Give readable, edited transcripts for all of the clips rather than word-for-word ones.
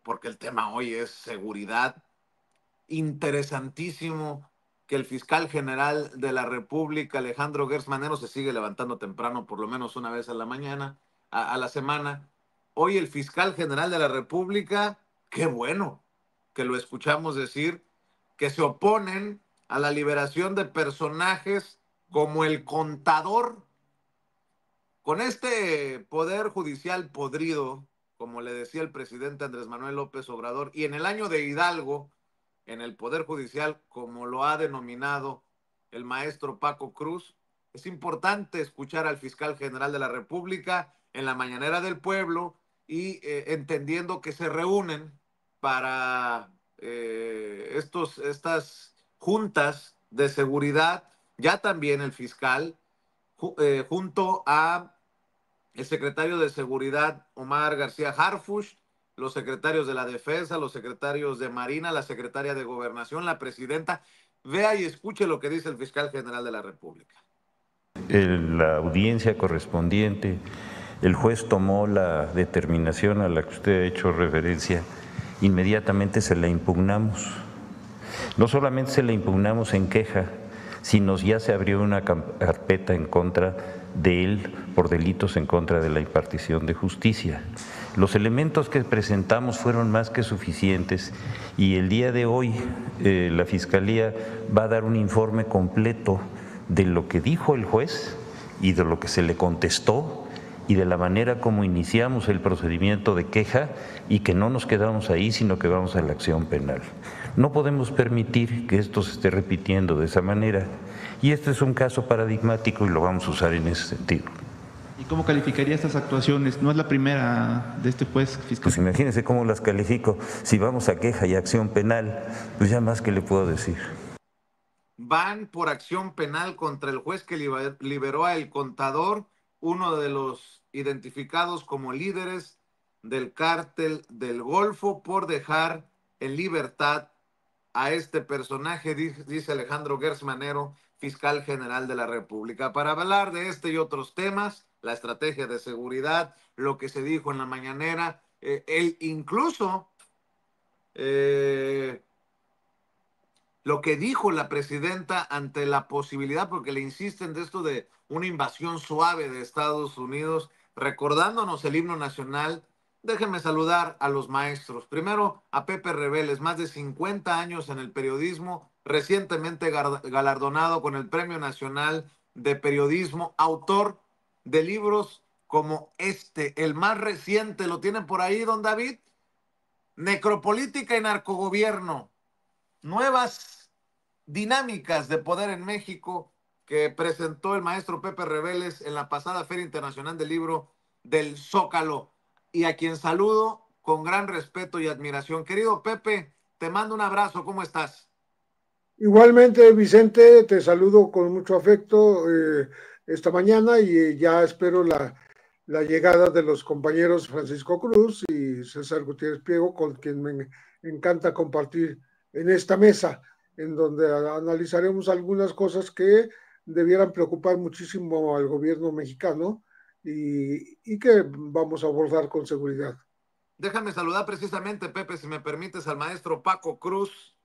porque el tema hoy es seguridad. Interesantísimo que el fiscal general de la República, Alejandro Gertz Manero, se sigue levantando temprano, por lo menos una vez a la mañana, a la semana. Hoy el fiscal general de la República, qué bueno que lo escuchamos decir, que se oponen a la liberación de personajes como el Contador. Con este poder judicial podrido, como le decía el presidente Andrés Manuel López Obrador, y en el año de Hidalgo, en el poder judicial, como lo ha denominado el maestro Paco Cruz, es importante escuchar al fiscal general de la República en la mañanera del pueblo y entendiendo que se reúnen para estas juntas de seguridad, ya también el fiscal, junto a el secretario de Seguridad, Omar García Harfuch, los secretarios de la Defensa, los secretarios de Marina, la secretaria de Gobernación, la presidenta. Vea y escuche lo que dice el fiscal general de la República. La audiencia correspondiente, el juez tomó la determinación a la que usted ha hecho referencia, inmediatamente se la impugnamos. No solamente se la impugnamos en queja, sino ya se abrió una carpeta en contra de él por delitos en contra de la impartición de justicia. Los elementos que presentamos fueron más que suficientes y el día de hoy la Fiscalía va a dar un informe completo de lo que dijo el juez y de lo que se le contestó y de la manera como iniciamos el procedimiento de queja y que no nos quedamos ahí, sino que vamos a la acción penal. No podemos permitir que esto se esté repitiendo de esa manera y este es un caso paradigmático y lo vamos a usar en ese sentido. ¿Y cómo calificaría estas actuaciones? No es la primera de este juez fiscal. Pues imagínense cómo las califico. Si vamos a queja y acción penal, pues ya más que le puedo decir. Van por acción penal contra el juez que liberó a El Contador, uno de los identificados como líderes del cártel del Golfo, por dejar en libertad a este personaje, dice Alejandro Gertz Manero, fiscal general de la República. Para hablar de este y otros temas, la estrategia de seguridad, lo que se dijo en la mañanera, él incluso lo que dijo la presidenta ante la posibilidad, porque le insisten de esto de una invasión suave de Estados Unidos, recordándonos el himno nacional. Déjenme saludar a los maestros. Primero a Pepe Reveles, más de 50 años en el periodismo, recientemente galardonado con el Premio Nacional de Periodismo, autor de libros como este, el más reciente, ¿lo tiene por ahí, don David? Necropolítica y narcogobierno, nuevas dinámicas de poder en México, que presentó el maestro Pepe Reveles en la pasada Feria Internacional del Libro del Zócalo, y a quien saludo con gran respeto y admiración. Querido Pepe, te mando un abrazo, ¿cómo estás? Igualmente, Vicente, te saludo con mucho afecto esta mañana y ya espero la llegada de los compañeros Francisco Cruz y César Gutiérrez Priego, con quien me encanta compartir en esta mesa, en donde analizaremos algunas cosas que debieran preocupar muchísimo al gobierno mexicano y que vamos a abordar con seguridad. Déjame saludar precisamente, Pepe, si me permites, al maestro Paco Cruz,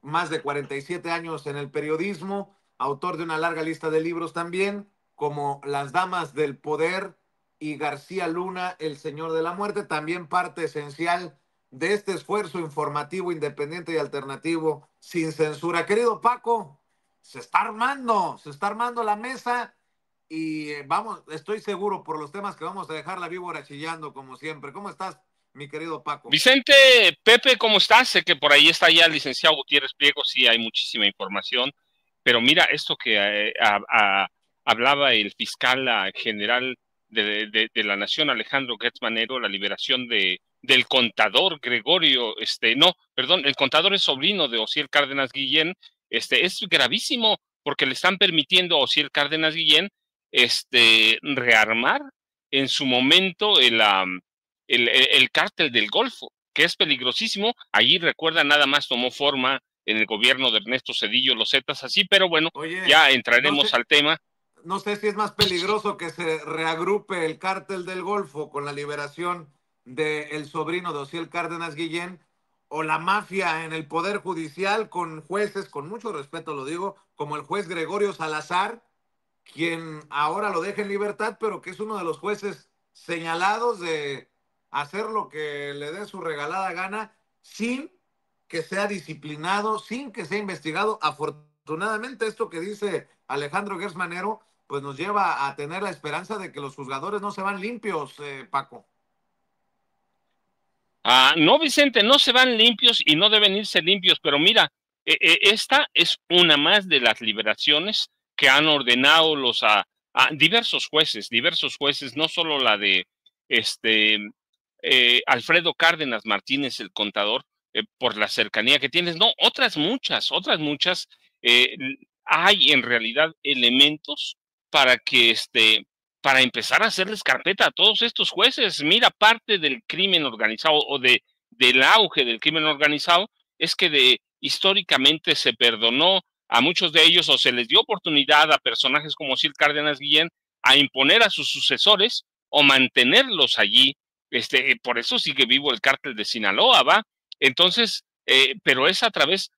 más de 47 años en el periodismo, autor de una larga lista de libros también, como Las Damas del Poder y García Luna, El Señor de la Muerte, también parte esencial de este esfuerzo informativo, independiente y alternativo, sin censura. Querido Paco, se está armando la mesa y vamos, estoy seguro por los temas que vamos a dejar la víbora chillando como siempre. ¿Cómo estás, mi querido Paco? Vicente, Pepe, ¿cómo estás? Sé que por ahí está ya el licenciado Gutiérrez Priego, sí hay muchísima información, pero mira esto que hablaba el fiscal general de la Nación, Alejandro Gertz Manero, la liberación del contador Gregorio, el contador es sobrino de Osiel Cárdenas Guillén, es gravísimo porque le están permitiendo a Osiel Cárdenas Guillén rearmar en su momento el cártel del Golfo, que es peligrosísimo. Allí, recuerda, nada más tomó forma en el gobierno de Ernesto Zedillo, los Zetas, así, pero bueno, oye, ya entraremos al tema. No sé si es más peligroso que se reagrupe el cártel del Golfo con la liberación del sobrino de Osiel Cárdenas Guillén, o la mafia en el Poder Judicial con jueces, con mucho respeto lo digo, como el juez Gregorio Salazar, quien ahora lo deja en libertad, pero que es uno de los jueces señalados de hacer lo que le dé su regalada gana sin que sea disciplinado, sin que sea investigado. Afortunadamente, esto que dice Alejandro Gertz Manero, pues nos lleva a tener la esperanza de que los juzgadores no se van limpios, Paco. No, Vicente, no se van limpios y no deben irse limpios, pero mira, esta es una más de las liberaciones que han ordenado diversos jueces, no solo la de Alfredo Cárdenas Martínez, el contador, por la cercanía que tienes, no, otras muchas, eh, hay en realidad elementos para que para empezar a hacerles carpeta a todos estos jueces. Mira, parte del crimen organizado o del auge del crimen organizado es que históricamente se perdonó a muchos de ellos o se les dio oportunidad a personajes como Sil Cárdenas Guillén a imponer a sus sucesores o mantenerlos allí. Por eso sigue vivo el cártel de Sinaloa, ¿va? Entonces, pero es a través,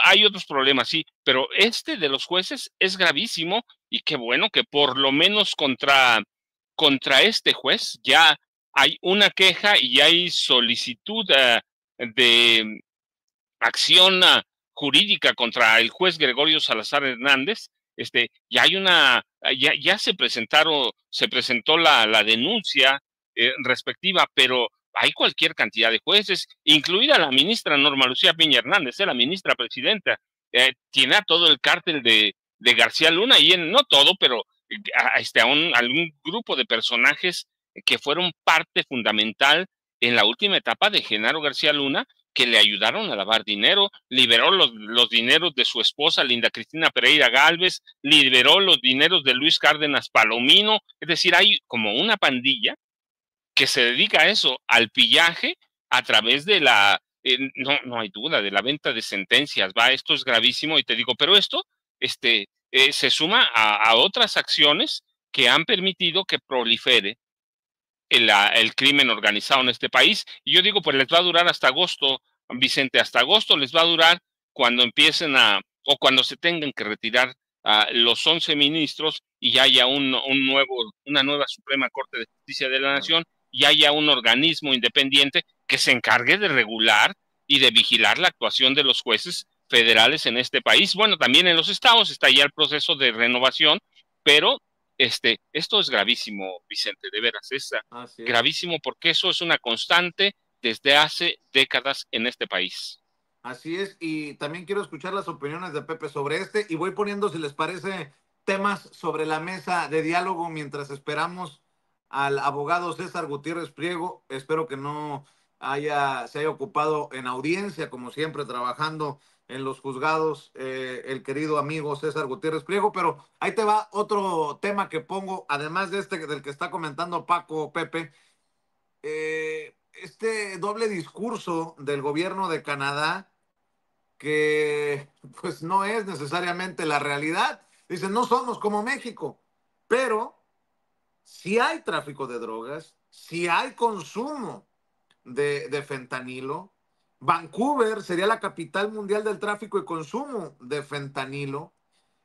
hay otros problemas, sí, pero este de los jueces es gravísimo y qué bueno que por lo menos contra este juez ya hay una queja y hay solicitud de acción jurídica contra el juez Gregorio Salazar Hernández. Ya se presentó la denuncia respectiva, pero hay cualquier cantidad de jueces, incluida la ministra Norma Lucía Piña Hernández, la ministra presidenta, tiene a todo el cártel de García Luna y no todo, pero algún grupo de personajes que fueron parte fundamental en la última etapa de Genaro García Luna, que le ayudaron a lavar dinero, liberó los dineros de su esposa Linda Cristina Pereira Gálvez, liberó los dineros de Luis Cárdenas Palomino, es decir, hay como una pandilla que se dedica a eso, al pillaje a través de no hay duda, de la venta de sentencias, va, esto es gravísimo y te digo, pero esto se suma a otras acciones que han permitido que prolifere el crimen organizado en este país. Y yo digo, pues les va a durar hasta agosto, Vicente, hasta agosto les va a durar cuando empiecen o cuando se tengan que retirar los 11 ministros y ya haya una nueva Suprema Corte de Justicia de la Nación y haya un organismo independiente que se encargue de regular y de vigilar la actuación de los jueces federales en este país. Bueno, también en los estados está ya el proceso de renovación, pero esto es gravísimo, Vicente, de veras, es gravísimo porque eso es una constante desde hace décadas en este país. Así es, y también quiero escuchar las opiniones de Pepe sobre y voy poniendo, si les parece, temas sobre la mesa de diálogo mientras esperamos al abogado César Gutiérrez Priego. Espero que no se haya ocupado en audiencia, como siempre, trabajando en los juzgados, el querido amigo César Gutiérrez Priego, pero ahí te va otro tema que pongo, además de del que está comentando Paco, Pepe, este doble discurso del gobierno de Canadá, que pues no es necesariamente la realidad. Dicen, no somos como México, pero si hay tráfico de drogas, si hay consumo de fentanilo. Vancouver sería la capital mundial del tráfico y consumo de fentanilo.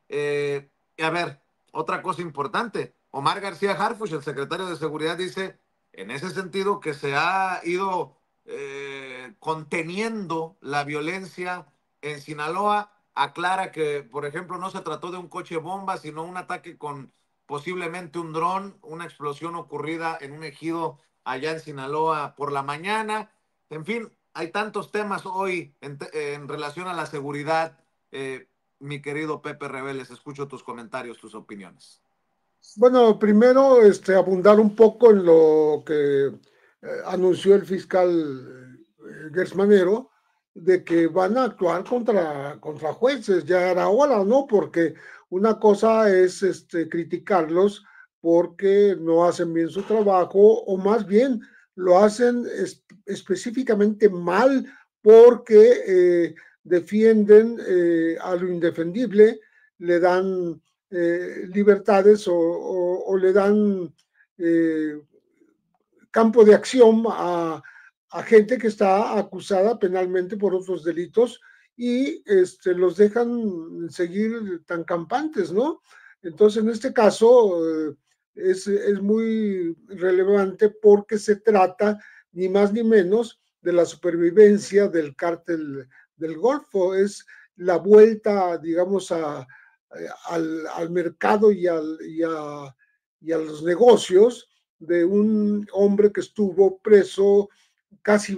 A ver, otra cosa importante. Omar García Harfuch, el secretario de Seguridad, dice en ese sentido que se ha ido conteniendo la violencia en Sinaloa. Aclara que, por ejemplo, no se trató de un coche bomba, sino un ataque con posiblemente un dron, una explosión ocurrida en un ejido allá en Sinaloa por la mañana. En fin, hay tantos temas hoy en relación a la seguridad. Mi querido Pepe Reveles, escucho tus comentarios, tus opiniones. Bueno, primero abundar un poco en lo que anunció el fiscal Gertz Manero, de que van a actuar contra jueces. Ya era hora, ¿no? Porque una cosa es criticarlos porque no hacen bien su trabajo, o más bien lo hacen específicamente mal porque defienden a lo indefendible, le dan libertades o le dan campo de acción a gente que está acusada penalmente por otros delitos y los dejan seguir tan campantes, ¿no? Entonces, en este caso, es muy relevante porque se trata ni más ni menos de la supervivencia del cártel del Golfo, es la vuelta, digamos, al mercado y a los negocios de un hombre que estuvo preso casi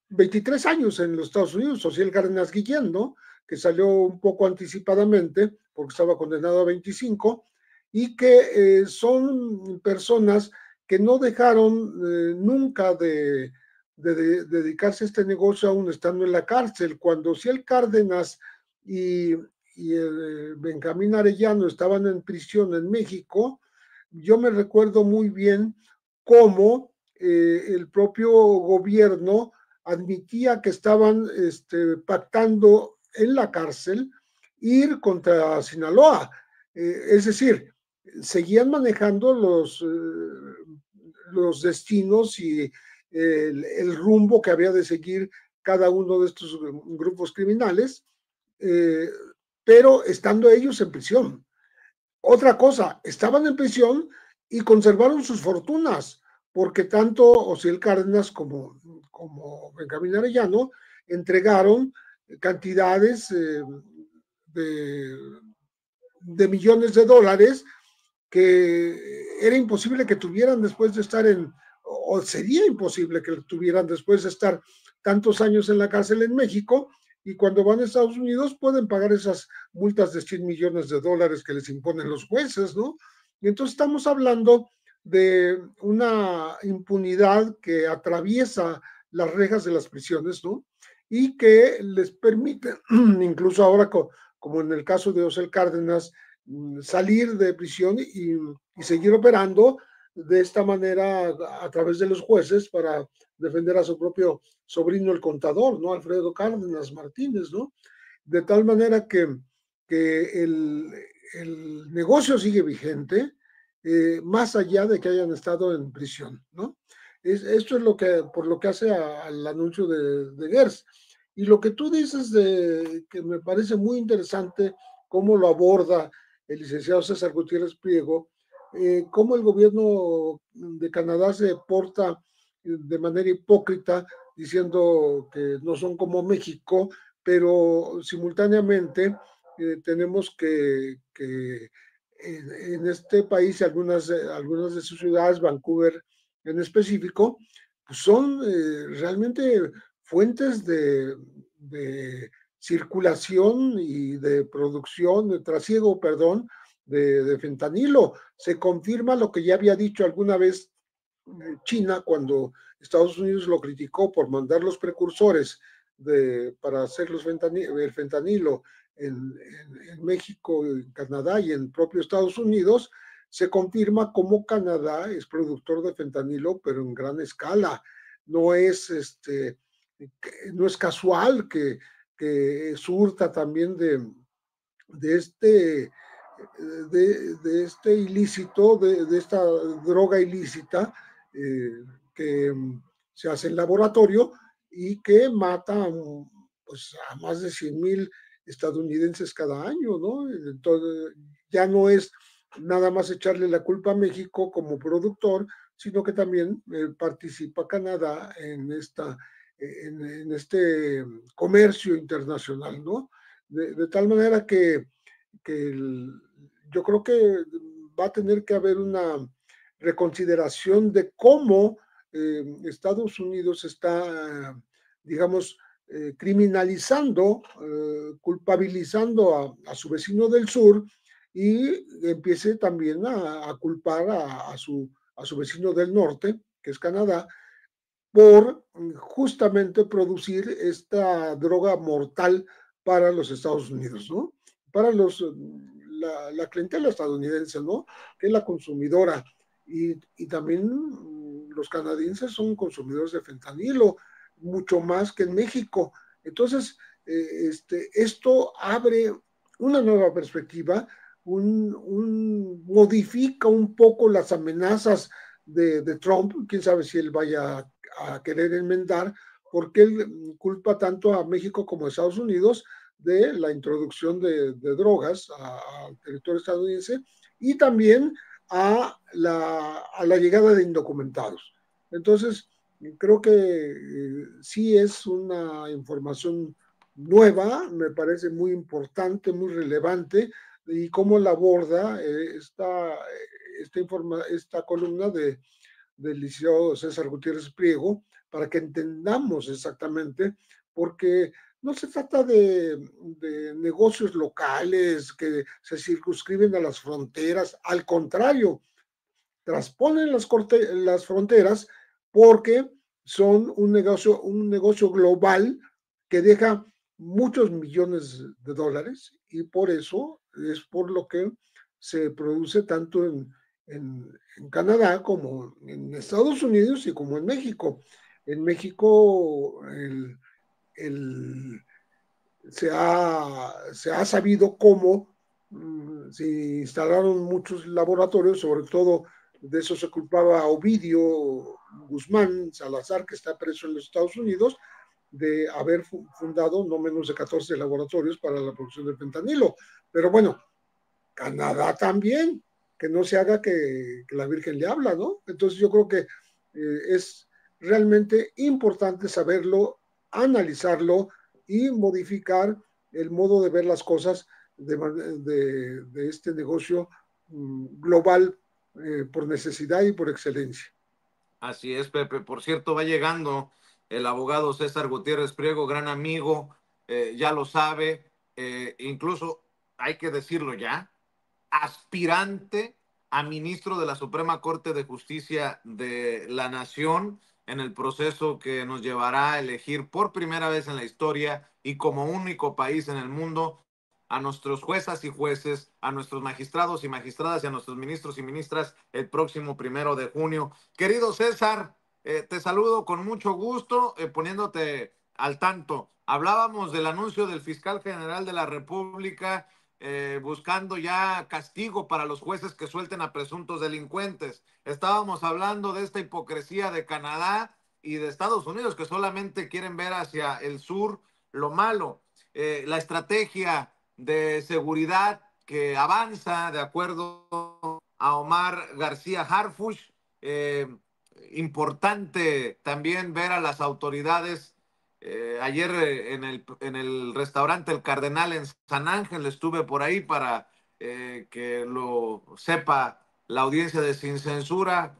23 años en los Estados Unidos, Ociel Cárdenas Guillén, ¿no? Que salió un poco anticipadamente porque estaba condenado a 25 y que son personas que no dejaron nunca de dedicarse a este negocio aún estando en la cárcel. Cuando Ociel Cárdenas y Benjamín Arellano estaban en prisión en México, yo me recuerdo muy bien cómo el propio gobierno admitía que estaban pactando en la cárcel ir contra Sinaloa. Es decir, seguían manejando los destinos y el rumbo que había de seguir cada uno de estos grupos criminales, pero estando ellos en prisión. Otra cosa, estaban en prisión y conservaron sus fortunas, porque tanto Ociel Cárdenas como Benjamín Arellano entregaron cantidades de millones de dólares que era imposible que tuvieran después de estar o sería imposible que tuvieran después de estar tantos años en la cárcel en México, y cuando van a Estados Unidos pueden pagar esas multas de 100 millones de dólares que les imponen los jueces, ¿no? Y entonces estamos hablando de una impunidad que atraviesa las rejas de las prisiones, ¿no? Y que les permite, incluso ahora como en el caso de Ociel Cárdenas, salir de prisión y seguir operando de esta manera a través de los jueces para defender a su propio sobrino, el contador, ¿no? Alfredo Cárdenas Martínez, ¿no? De tal manera que el negocio sigue vigente, más allá de que hayan estado en prisión, ¿no? Esto es por lo que hace al anuncio de Gers. Y lo que tú dices que me parece muy interesante cómo lo aborda el licenciado César Gutiérrez Priego, cómo el gobierno de Canadá se porta de manera hipócrita diciendo que no son como México, pero simultáneamente tenemos que en este país, algunas de sus ciudades, Vancouver en específico, pues son realmente fuentes de circulación y de producción, de trasiego, perdón, de fentanilo. Se confirma lo que ya había dicho alguna vez China cuando Estados Unidos lo criticó por mandar los precursores para hacer el fentanilo en México, en Canadá y en propio Estados Unidos. Se confirma cómo Canadá es productor de fentanilo, pero en gran escala. No es casual que surta también de este ilícito, de esta droga ilícita que se hace en laboratorio y que mata pues, a más de 100,000 estadounidenses cada año, ¿no? Entonces, ya no es nada más echarle la culpa a México como productor, sino que también participa Canadá en este comercio internacional, ¿no? De tal manera que yo creo que va a tener que haber una reconsideración de cómo Estados Unidos está, digamos, criminalizando, culpabilizando a su vecino del sur y empiece también a culpar a su vecino del norte, que es Canadá, por justamente producir esta droga mortal para los Estados Unidos, ¿no? Para la clientela estadounidense, ¿no? Que es la consumidora. Y también los canadienses son consumidores de fentanilo, mucho más que en México. Entonces, esto abre una nueva perspectiva, modifica un poco las amenazas de Trump, quién sabe si él vaya a querer enmendar, porque él culpa tanto a México como a Estados Unidos de la introducción de drogas al territorio estadounidense y también a la llegada de indocumentados. Entonces, creo que sí es una información nueva, me parece muy importante, muy relevante, y cómo la aborda esta columna del licenciado César Gutiérrez Priego, para que entendamos exactamente, porque no se trata de negocios locales que se circunscriben a las fronteras, al contrario, transponen las fronteras porque son un negocio global que deja muchos millones de dólares, y por eso es por lo que se produce tanto en Canadá como en Estados Unidos y como en México. En México se ha sabido cómo se instalaron muchos laboratorios, sobre todo de eso se culpaba a Ovidio Guzmán Salazar, que está preso en los Estados Unidos, de haber fundado no menos de 14 laboratorios para la producción de fentanilo. Pero bueno, Canadá también, que no se haga que la Virgen le habla, ¿no? Entonces yo creo que es realmente importante saberlo, analizarlo y modificar el modo de ver las cosas de este negocio global por necesidad y por excelencia. Así es, Pepe. Por cierto, va llegando el abogado César Gutiérrez Priego, gran amigo, ya lo sabe, incluso hay que decirlo ya, aspirante a ministro de la Suprema Corte de Justicia de la Nación en el proceso que nos llevará a elegir por primera vez en la historia y como único país en el mundo a nuestros juezas y jueces, a nuestros magistrados y magistradas y a nuestros ministros y ministras el próximo 1 de junio. Querido César, te saludo con mucho gusto, poniéndote al tanto. Hablábamos del anuncio del fiscal general de la República buscando ya castigo para los jueces que suelten a presuntos delincuentes. Estábamos hablando de esta hipocresía de Canadá y de Estados Unidos, que solamente quieren ver hacia el sur lo malo. La estrategia de seguridad que avanza de acuerdo a Omar García Harfuch. Importante también ver a las autoridades. Ayer en el restaurante El Cardenal en San Ángel estuve por ahí para que lo sepa la audiencia de Sin Censura,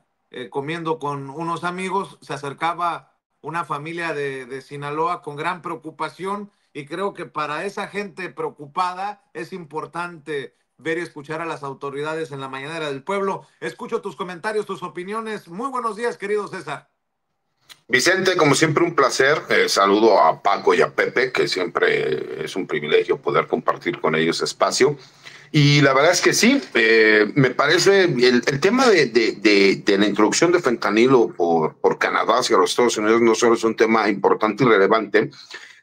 comiendo con unos amigos. Se acercaba una familia de Sinaloa con gran preocupación, y creo que para esa gente preocupada es importante ver y escuchar a las autoridades en la mañanera del pueblo. Escucho tus comentarios, tus opiniones. Muy buenos días, querido César. Vicente, como siempre, un placer. Saludo a Paco y a Pepe, que siempre es un privilegio poder compartir con ellos espacio. Y la verdad es que sí, me parece el tema de la introducción de fentanilo por Canadá hacia los Estados Unidos no solo es un tema importante y relevante,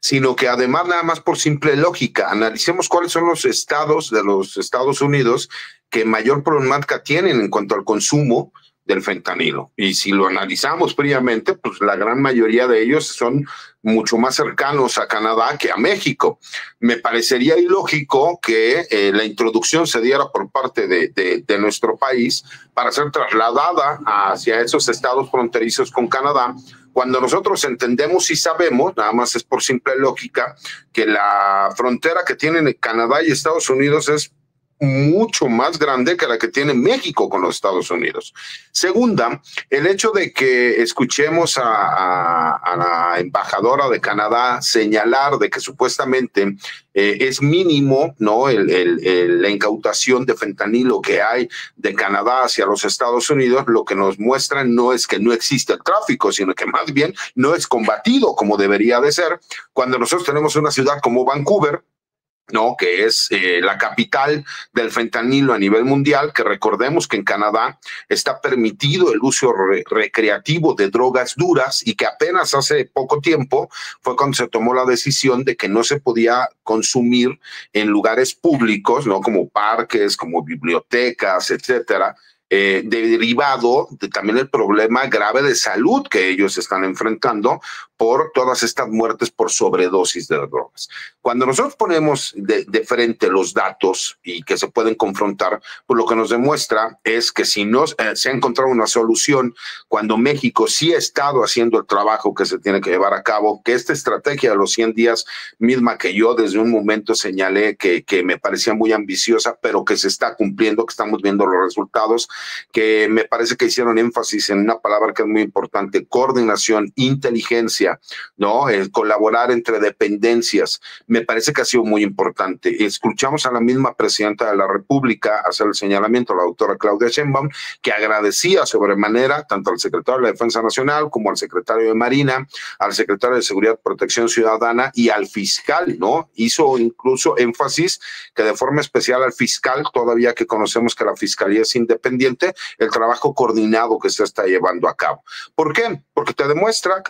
sino que además, nada más por simple lógica, analicemos cuáles son los estados de los Estados Unidos que mayor problemática tienen en cuanto al consumo del fentanilo. Y si lo analizamos fríamente, pues la gran mayoría de ellos son mucho más cercanos a Canadá que a México. Me parecería ilógico que la introducción se diera por parte de nuestro país para ser trasladada hacia esos estados fronterizos con Canadá, cuando nosotros entendemos y sabemos, nada más es por simple lógica, que la frontera que tienen Canadá y Estados Unidos es mucho más grande que la que tiene México con los Estados Unidos. Segunda, el hecho de que escuchemos a la embajadora de Canadá señalar de que supuestamente es mínimo, ¿no?, la incautación de fentanilo que hay de Canadá hacia los Estados Unidos, lo que nos muestra no es que no existe el tráfico, sino que más bien no es combatido como debería de ser, cuando nosotros tenemos una ciudad como Vancouver, ¿no?, que es la capital del fentanilo a nivel mundial, que recordemos que en Canadá está permitido el uso recreativo de drogas duras y que apenas hace poco tiempo fue cuando se tomó la decisión de que no se podía consumir en lugares públicos, ¿no?, como parques, como bibliotecas, etcétera, derivado de también el problema grave de salud que ellos están enfrentando por todas estas muertes por sobredosis de drogas. Cuando nosotros ponemos de frente los datos y que se pueden confrontar, pues lo que nos demuestra es que si no se ha encontrado una solución, cuando México sí ha estado haciendo el trabajo que se tiene que llevar a cabo, que esta estrategia de los 100 días misma que yo desde un momento señalé que me parecía muy ambiciosa, pero que se está cumpliendo, que estamos viendo los resultados, que me parece que hicieron énfasis en una palabra que es muy importante: coordinación, inteligencia, ¿no? Colaborar entre dependencias. Me parece que ha sido muy importante. Escuchamos a la misma presidenta de la República hacer el señalamiento, la doctora Claudia Sheinbaum, que agradecía sobremanera tanto al secretario de la Defensa Nacional como al secretario de Marina, al secretario de Seguridad y Protección Ciudadana y al fiscal, ¿no? Hizo incluso énfasis que de forma especial al fiscal, todavía que conocemos que la fiscalía es independiente, el trabajo coordinado que se está llevando a cabo. ¿Por qué? Porque te demuestra,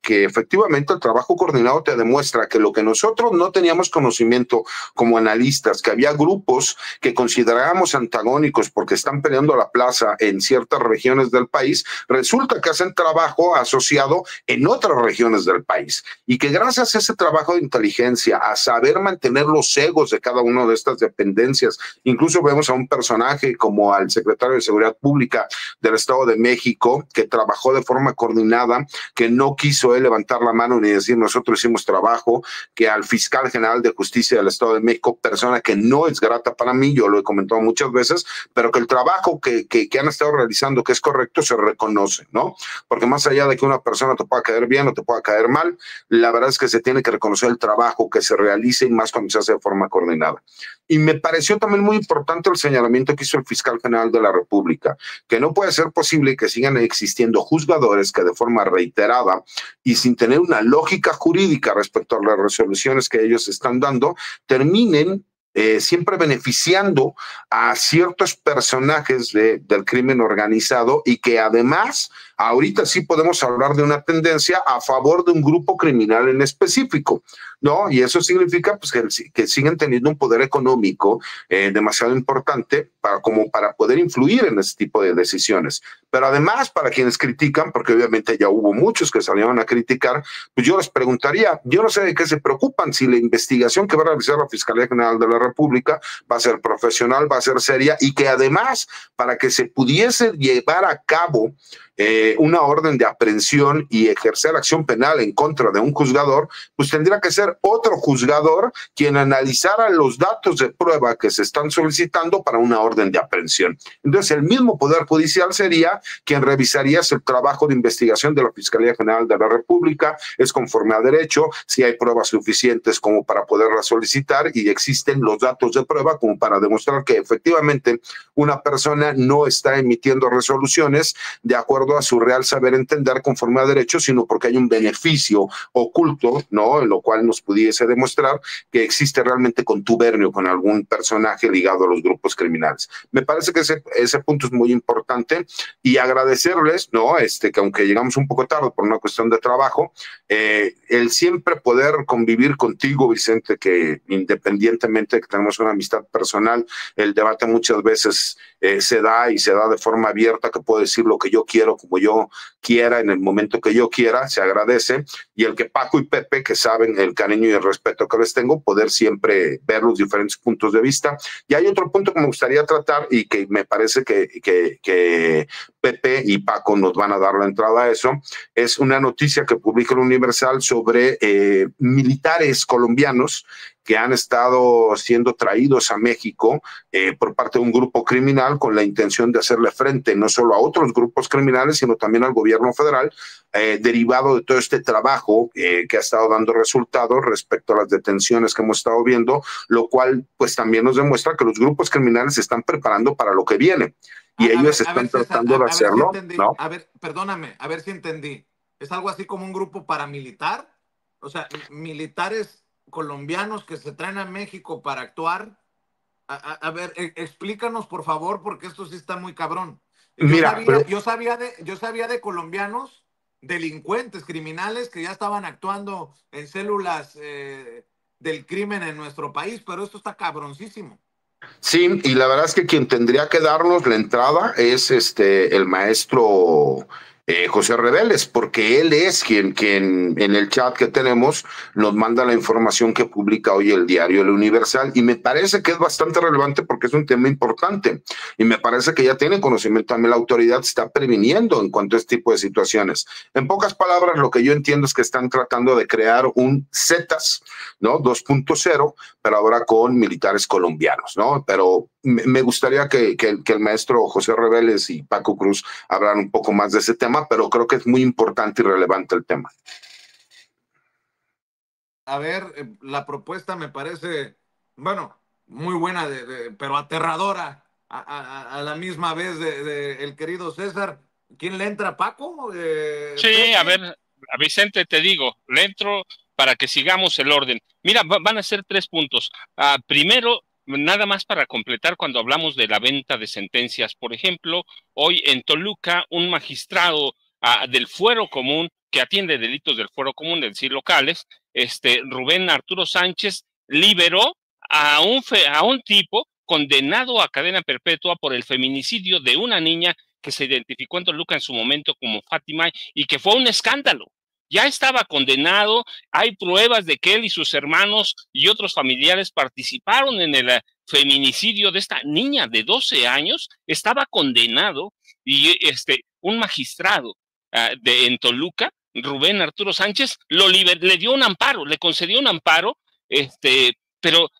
que efectivamente el trabajo coordinado te demuestra que lo que nosotros no teníamos conocimiento como analistas, que había grupos que considerábamos antagónicos porque están peleando la plaza en ciertas regiones del país, resulta que hacen trabajo asociado en otras regiones del país y que gracias a ese trabajo de inteligencia, a saber mantener los egos de cada una de estas dependencias, incluso vemos a un personaje como al secretario de Seguridad Pública del Estado de México, que trabajó de forma coordinada, que no quiso él levantar la mano ni decir nosotros hicimos trabajo, que al fiscal general de justicia del Estado de México, persona que no es grata para mí, yo lo he comentado muchas veces, pero que el trabajo que han estado realizando, que es correcto, se reconoce, ¿no? Porque más allá de que una persona te pueda caer bien o te pueda caer mal, la verdad es que se tiene que reconocer el trabajo que se realiza y más cuando se hace de forma coordinada. Y me pareció también muy importante el señalamiento que hizo el fiscal general de la República, que no puede ser posible que sigan existiendo juzgadores que de forma reiterada y sin tener una lógica jurídica respecto a las resoluciones que ellos están dando, terminen siempre beneficiando a ciertos personajes del crimen organizado y que además ahorita sí podemos hablar de una tendencia a favor de un grupo criminal en específico, ¿no? Y eso significa pues, que siguen teniendo un poder económico demasiado importante como para poder influir en ese tipo de decisiones. Pero además, para quienes critican, porque obviamente ya hubo muchos que salieron a criticar, pues yo les preguntaría, yo no sé de qué se preocupan, si la investigación que va a realizar la Fiscalía General de la República va a ser profesional, va a ser seria, y que además, para que se pudiese llevar a cabo una orden de aprehensión y ejercer acción penal en contra de un juzgador, pues tendría que ser otro juzgador quien analizara los datos de prueba que se están solicitando para una orden de aprehensión. Entonces, el mismo Poder Judicial sería quien revisaría si el trabajo de investigación de la Fiscalía General de la República es conforme a derecho, si hay pruebas suficientes como para poderla solicitar y existen los datos de prueba como para demostrar que efectivamente una persona no está emitiendo resoluciones de acuerdo a su real saber entender conforme a derecho, sino porque hay un beneficio oculto, ¿no? En lo cual nos pudiese demostrar que existe realmente contubernio con algún personaje ligado a los grupos criminales. Me parece que ese punto es muy importante y agradecerles, ¿no? Que aunque llegamos un poco tarde por una cuestión de trabajo, el siempre poder convivir contigo, Vicente, que independientemente de que tenemos una amistad personal, el debate muchas veces se da y se da de forma abierta, que puedo decir lo que yo quiero, como yo quiera, en el momento que yo quiera, se agradece. Y el que Paco y Pepe, que saben el cariño y el respeto que les tengo, poder siempre ver los diferentes puntos de vista. Y hay otro punto que me gustaría tratar y que me parece que Pepe y Paco nos van a dar la entrada a eso, es una noticia que publica el Universal sobre militares colombianos que han estado siendo traídos a México por parte de un grupo criminal con la intención de hacerle frente no solo a otros grupos criminales, sino también al gobierno federal, derivado de todo este trabajo que ha estado dando resultados respecto a las detenciones que hemos estado viendo, lo cual pues también nos demuestra que los grupos criminales se están preparando para lo que viene. Y ellos están tratando de hacerlo, ¿no? A ver, perdóname, a ver si entendí. ¿Es algo así como un grupo paramilitar? O sea, militares colombianos que se traen a México para actuar. A ver, explícanos, por favor, porque esto sí está muy cabrón. Mira, Yo sabía de colombianos, delincuentes, criminales que ya estaban actuando en células del crimen en nuestro país, pero esto está cabroncísimo. Sí, y la verdad es que quien tendría que darnos la entrada es el maestro José Reveles, porque él es quien en el chat que tenemos nos manda la información que publica hoy el diario El Universal, y me parece que es bastante relevante porque es un tema importante, y me parece que ya tiene conocimiento también la autoridad, se está previniendo en cuanto a este tipo de situaciones. En pocas palabras, lo que yo entiendo es que están tratando de crear un Zetas, ¿no? 2.0, pero ahora con militares colombianos, ¿no? Pero me gustaría que el maestro José Reveles y Paco Cruz hablaran un poco más de ese tema, pero creo que es muy importante y relevante el tema. A ver, la propuesta me parece, bueno, muy buena, pero aterradora a la misma vez de el querido César. ¿Quién le entra, Paco? Sí, a ver, a Vicente te digo, le entro para que sigamos el orden. Mira, van a ser 3 puntos. Primero, nada más para completar cuando hablamos de la venta de sentencias. Por ejemplo, hoy en Toluca, un magistrado del Fuero Común, que atiende delitos del Fuero Común, es decir, locales, Rubén Arturo Sánchez, liberó a un tipo condenado a cadena perpetua por el feminicidio de una niña que se identificó en Toluca en su momento como Fátima y que fue un escándalo. Ya estaba condenado, hay pruebas de que él y sus hermanos y otros familiares participaron en el feminicidio de esta niña de 12 años, estaba condenado y un magistrado en Toluca, Rubén Arturo Sánchez, le dio un amparo, le concedió un amparo, pero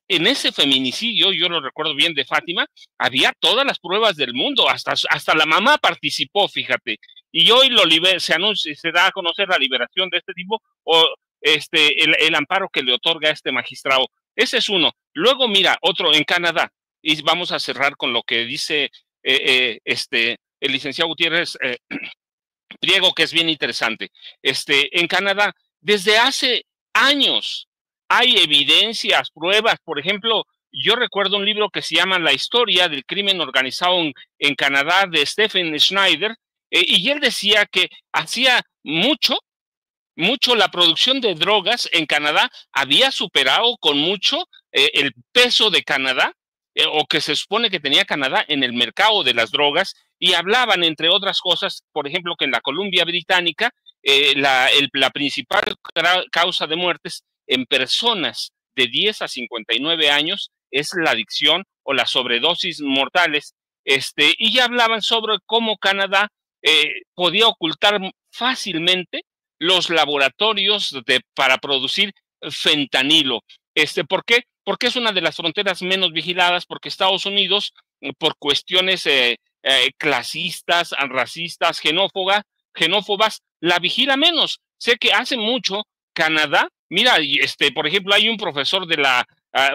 en ese feminicidio, yo lo recuerdo bien de Fátima, había todas las pruebas del mundo, hasta la mamá participó, fíjate, y hoy se da a conocer la liberación de este tipo, o el amparo que le otorga a este magistrado. Ese es uno. Luego, mira, otro en Canadá, y vamos a cerrar con lo que dice el licenciado Gutiérrez Priego, que es bien interesante. En Canadá, desde hace años, hay evidencias, pruebas. Por ejemplo, yo recuerdo un libro que se llama La historia del crimen organizado en Canadá, de Stephen Schneider, y él decía que hacía mucho la producción de drogas en Canadá había superado con mucho el peso de Canadá, o que se supone que tenía Canadá en el mercado de las drogas, y hablaban, entre otras cosas, por ejemplo, que en la Columbia Británica la principal causa de muertes en personas de 10 a 59 años es la adicción o la sobredosis mortales, y ya hablaban sobre cómo Canadá podía ocultar fácilmente los laboratorios para producir fentanilo. ¿Por qué? Porque es una de las fronteras menos vigiladas, porque Estados Unidos, por cuestiones clasistas, racistas, xenófobas, la vigila menos. Sé que hace mucho Canadá, mira, por ejemplo, hay un profesor de la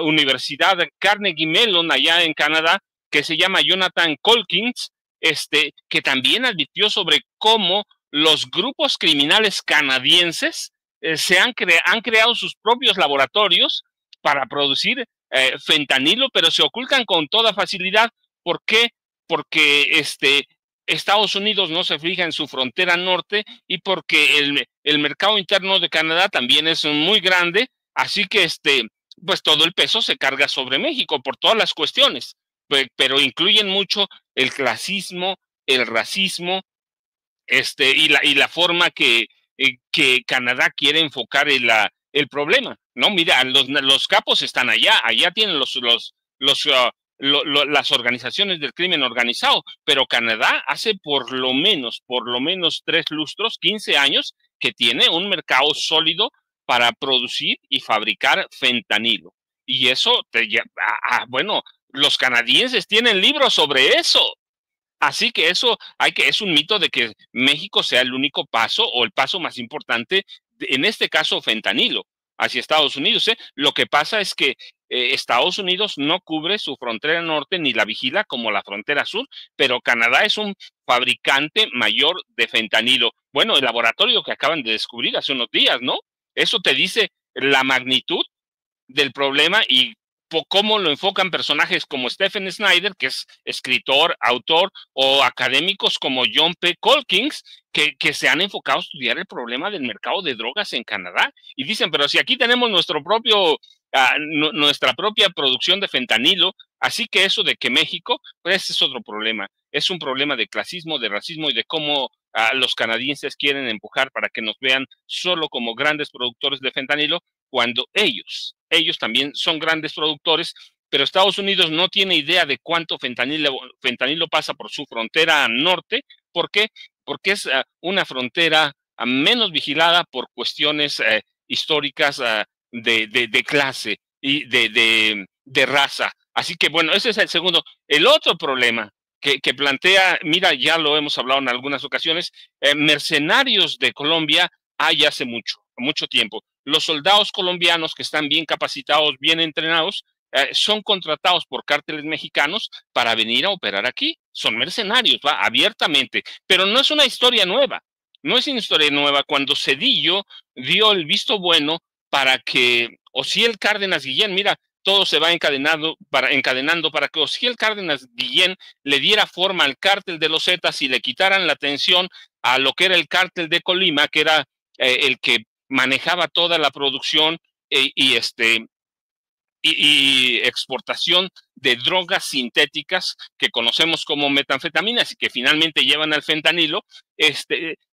Universidad Carnegie Mellon allá en Canadá que se llama Jonathan Colkins, que también advirtió sobre cómo los grupos criminales canadienses han creado sus propios laboratorios para producir fentanilo, pero se ocultan con toda facilidad. ¿Por qué? Porque Estados Unidos no se fija en su frontera norte y porque el mercado interno de Canadá también es muy grande, así que pues todo el peso se carga sobre México por todas las cuestiones, pero incluyen mucho el clasismo, el racismo, y la forma que Canadá quiere enfocar el problema. No, mira, los capos están allá tienen las organizaciones del crimen organizado, pero Canadá hace por lo menos 3 lustros, 15 años, que tiene un mercado sólido para producir y fabricar fentanilo. Y eso, bueno, los canadienses tienen libros sobre eso. Así que eso es un mito de que México sea el único paso o el paso más importante, en este caso fentanilo, hacia Estados Unidos. Lo que pasa es que Estados Unidos no cubre su frontera norte ni la vigila como la frontera sur, pero Canadá es un fabricante mayor de fentanilo. Bueno, el laboratorio que acaban de descubrir hace unos días, ¿no? Eso te dice la magnitud del problema y cómo lo enfocan personajes como Stephen Schneider, que es escritor, autor, o académicos como John P. Colkins, que se han enfocado a estudiar el problema del mercado de drogas en Canadá. Y dicen, pero si aquí tenemos nuestro propio nuestra propia producción de fentanilo. Así que eso de que México, pues ese es otro problema. Es un problema de clasismo, de racismo y de cómo los canadienses quieren empujar para que nos vean solo como grandes productores de fentanilo, cuando ellos también son grandes productores, pero Estados Unidos no tiene idea de cuánto fentanilo pasa por su frontera norte. ¿Por qué? Porque es una frontera menos vigilada por cuestiones históricas de clase y de raza. Así que bueno, ese es el segundo. El otro problema que plantea, mira, ya lo hemos hablado en algunas ocasiones, mercenarios de Colombia hay hace mucho tiempo. Los soldados colombianos que están bien capacitados, bien entrenados, son contratados por cárteles mexicanos para venir a operar aquí. Son mercenarios, va, abiertamente. Pero no es una historia nueva. No es una historia nueva. Cuando Zedillo dio el visto bueno para que Osiel Cárdenas Guillén, mira, todo se va encadenando para que Osiel Cárdenas Guillén le diera forma al cártel de los Zetas y le quitaran la atención a lo que era el cártel de Colima, que era el que manejaba toda la producción y exportación de drogas sintéticas que conocemos como metanfetaminas y que finalmente llevan al fentanilo.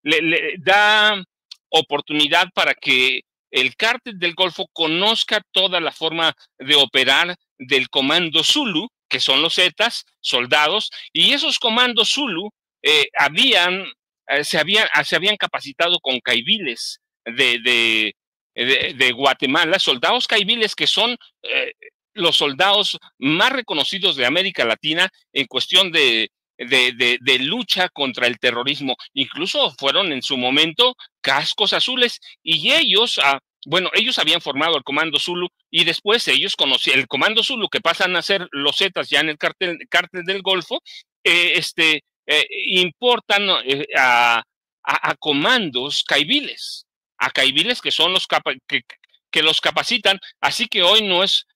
Le da oportunidad para que el cártel del Golfo conozca toda la forma de operar del Comando Zulu, que son los Zetas, soldados, y esos comandos Zulu se habían capacitado con caiviles de Guatemala, soldados caiviles que son los soldados más reconocidos de América Latina en cuestión de lucha contra el terrorismo. Incluso fueron en su momento cascos azules y ellos, ellos habían formado el Comando Zulu y después ellos conocían el Comando Zulu, que pasan a ser los Zetas ya en el cártel del Golfo, importan a comandos caiviles, que son los que los capacitan. Así que hoy no es,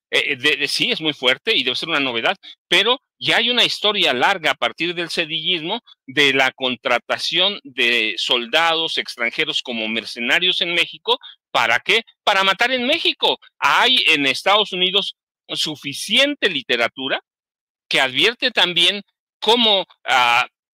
sí es muy fuerte y debe ser una novedad, pero ya hay una historia larga a partir del zedillismo de la contratación de soldados extranjeros como mercenarios en México. ¿Para qué? Para matar en México. Hay en Estados Unidos suficiente literatura que advierte también cómo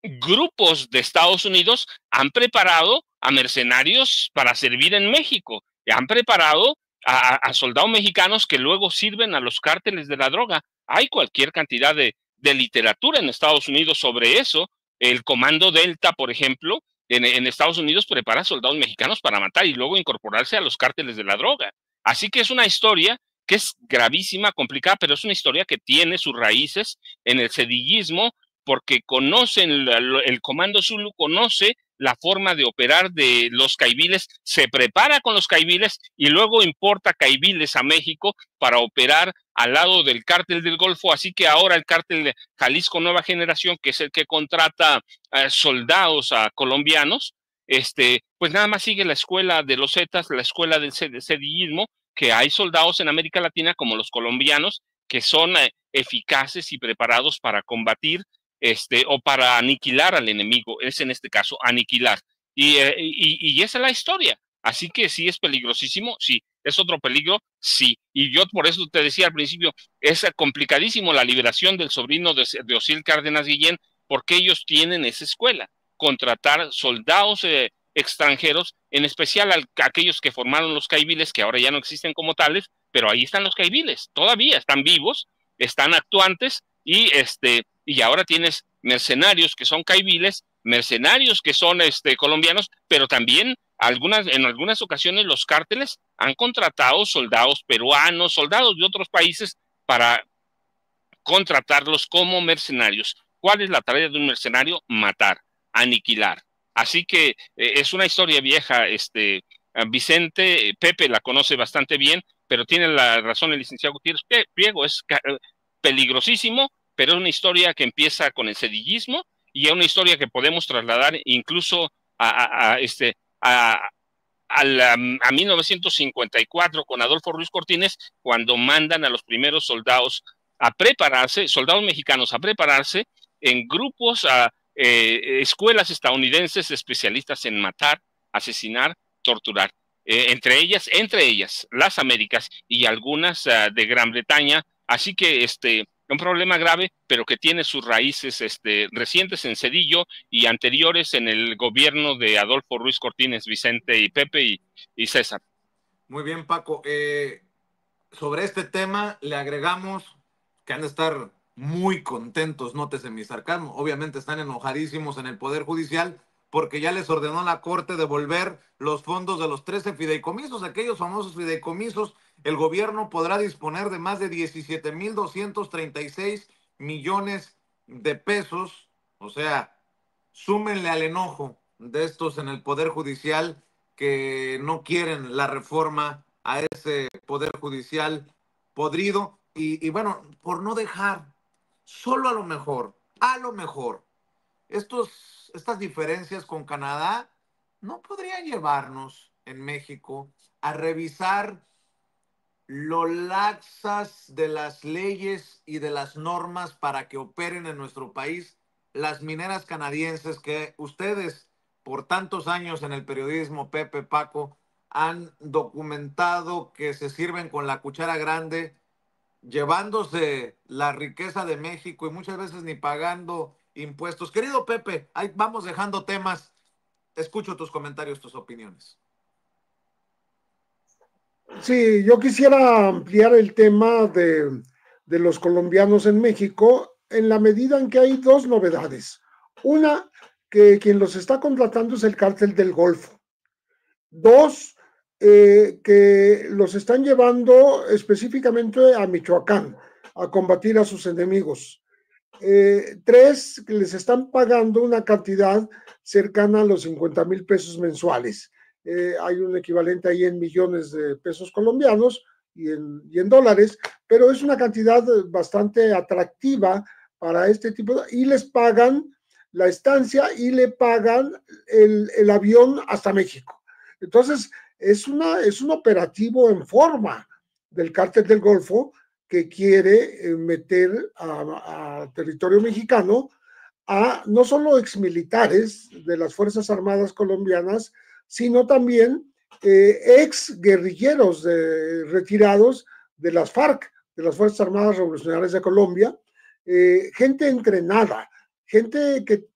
grupos de Estados Unidos han preparado a mercenarios para servir en México, han preparado a soldados mexicanos que luego sirven a los cárteles de la droga. Hay cualquier cantidad de literatura en Estados Unidos sobre eso. El Comando Delta, por ejemplo, en Estados Unidos prepara soldados mexicanos para matar y luego incorporarse a los cárteles de la droga. Así que es una historia que es gravísima, complicada, pero es una historia que tiene sus raíces en el zedillismo, porque conocen, el Comando Zulu conoce la forma de operar de los caiviles, se prepara con los caiviles y luego importa caiviles a México para operar al lado del cártel del Golfo. Así que ahora el cártel de Jalisco Nueva Generación, que es el que contrata soldados colombianos, pues nada más sigue la escuela de los Zetas, la escuela del zedillismo, que hay soldados en América Latina como los colombianos que son eficaces y preparados para combatir o para aniquilar al enemigo. Es en este caso aniquilar. Y esa es la historia. Así que sí es peligrosísimo, sí. ¿Es otro peligro? Sí. Y yo por eso te decía al principio, es complicadísimo la liberación del sobrino de Osiel Cárdenas Guillén, porque ellos tienen esa escuela, contratar soldados extranjeros, en especial aquellos que formaron los caiviles, que ahora ya no existen como tales, pero ahí están los caiviles, todavía están vivos, están actuantes, y ahora tienes mercenarios que son caiviles, mercenarios que son colombianos, pero también en algunas ocasiones los cárteles han contratado soldados peruanos, soldados de otros países para contratarlos como mercenarios. ¿Cuál es la tarea de un mercenario? Matar, aniquilar. Así que es una historia vieja. Vicente, Pepe la conoce bastante bien, pero tiene la razón el licenciado Gutiérrez Priego, es peligrosísimo, pero es una historia que empieza con el zedillismo y es una historia que podemos trasladar incluso a 1954 con Adolfo Ruiz Cortines, cuando mandan a los primeros soldados a prepararse, soldados mexicanos a prepararse en grupos, escuelas estadounidenses especialistas en matar, asesinar, torturar. entre ellas las Américas y algunas de Gran Bretaña. Así que un problema grave, pero que tiene sus raíces recientes en Zedillo y anteriores en el gobierno de Adolfo Ruiz Cortines, Vicente y Pepe y César. Muy bien, Paco. Sobre este tema le agregamos que han de estar muy contentos, nótese mi sarcasmo. Obviamente están enojadísimos en el Poder Judicial porque ya les ordenó la Corte devolver los fondos de los 13 fideicomisos, aquellos famosos fideicomisos. El gobierno podrá disponer de más de 17,236 millones de pesos. O sea, súmenle al enojo de estos en el Poder Judicial que no quieren la reforma a ese Poder Judicial podrido. Y bueno, por no dejar, solo a lo mejor, estas diferencias con Canadá no podrían llevarnos en México a revisar lo laxas de las leyes y de las normas para que operen en nuestro país las mineras canadienses que ustedes por tantos años en el periodismo, Pepe, Paco, han documentado que se sirven con la cuchara grande, llevándose la riqueza de México y muchas veces ni pagando impuestos. Querido Pepe, ahí vamos dejando temas. Escucho tus comentarios, tus opiniones. Sí, yo quisiera ampliar el tema de los colombianos en México en la medida en que hay dos novedades. Una, que quien los está contratando es el Cártel del Golfo. Dos, que los están llevando específicamente a Michoacán a combatir a sus enemigos. Tres, que les están pagando una cantidad cercana a los 50,000 pesos mensuales. Hay un equivalente ahí en millones de pesos colombianos y en dólares, pero es una cantidad bastante atractiva para este tipo y les pagan la estancia y le pagan el avión hasta México. Entonces, es un operativo en forma del Cártel del Golfo que quiere meter a territorio mexicano a no solo exmilitares de las Fuerzas Armadas colombianas, sino también ex guerrilleros retirados de las FARC, de las Fuerzas Armadas Revolucionarias de Colombia, gente entrenada, gente que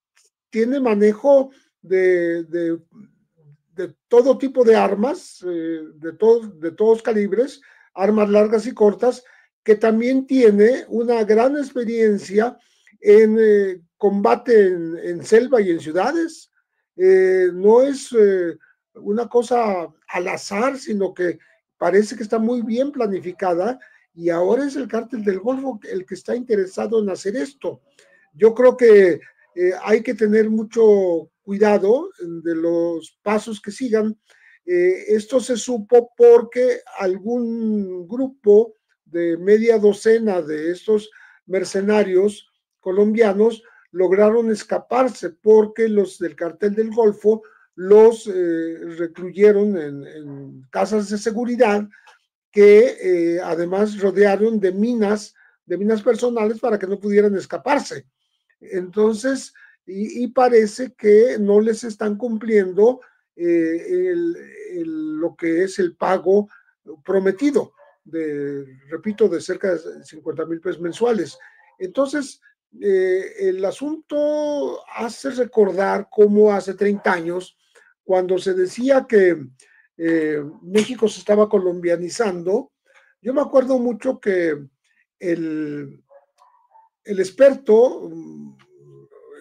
tiene manejo de todo tipo de armas, de todos calibres, armas largas y cortas, que también tiene una gran experiencia en combate en selva y en ciudades. No es una cosa al azar, sino que parece que está muy bien planificada y ahora es el Cártel del Golfo el que está interesado en hacer esto. Yo creo que hay que tener mucho cuidado de los pasos que sigan. Esto se supo porque algún grupo de media docena de estos mercenarios colombianos lograron escaparse porque los del Cártel del Golfo los recluyeron en casas de seguridad que además rodearon de minas personales para que no pudieran escaparse. Entonces, y parece que no les están cumpliendo lo que es el pago prometido, repito, de cerca de 50,000 pesos mensuales. Entonces, el asunto hace recordar cómo hace 30 años, cuando se decía que México se estaba colombianizando, yo me acuerdo mucho que el experto,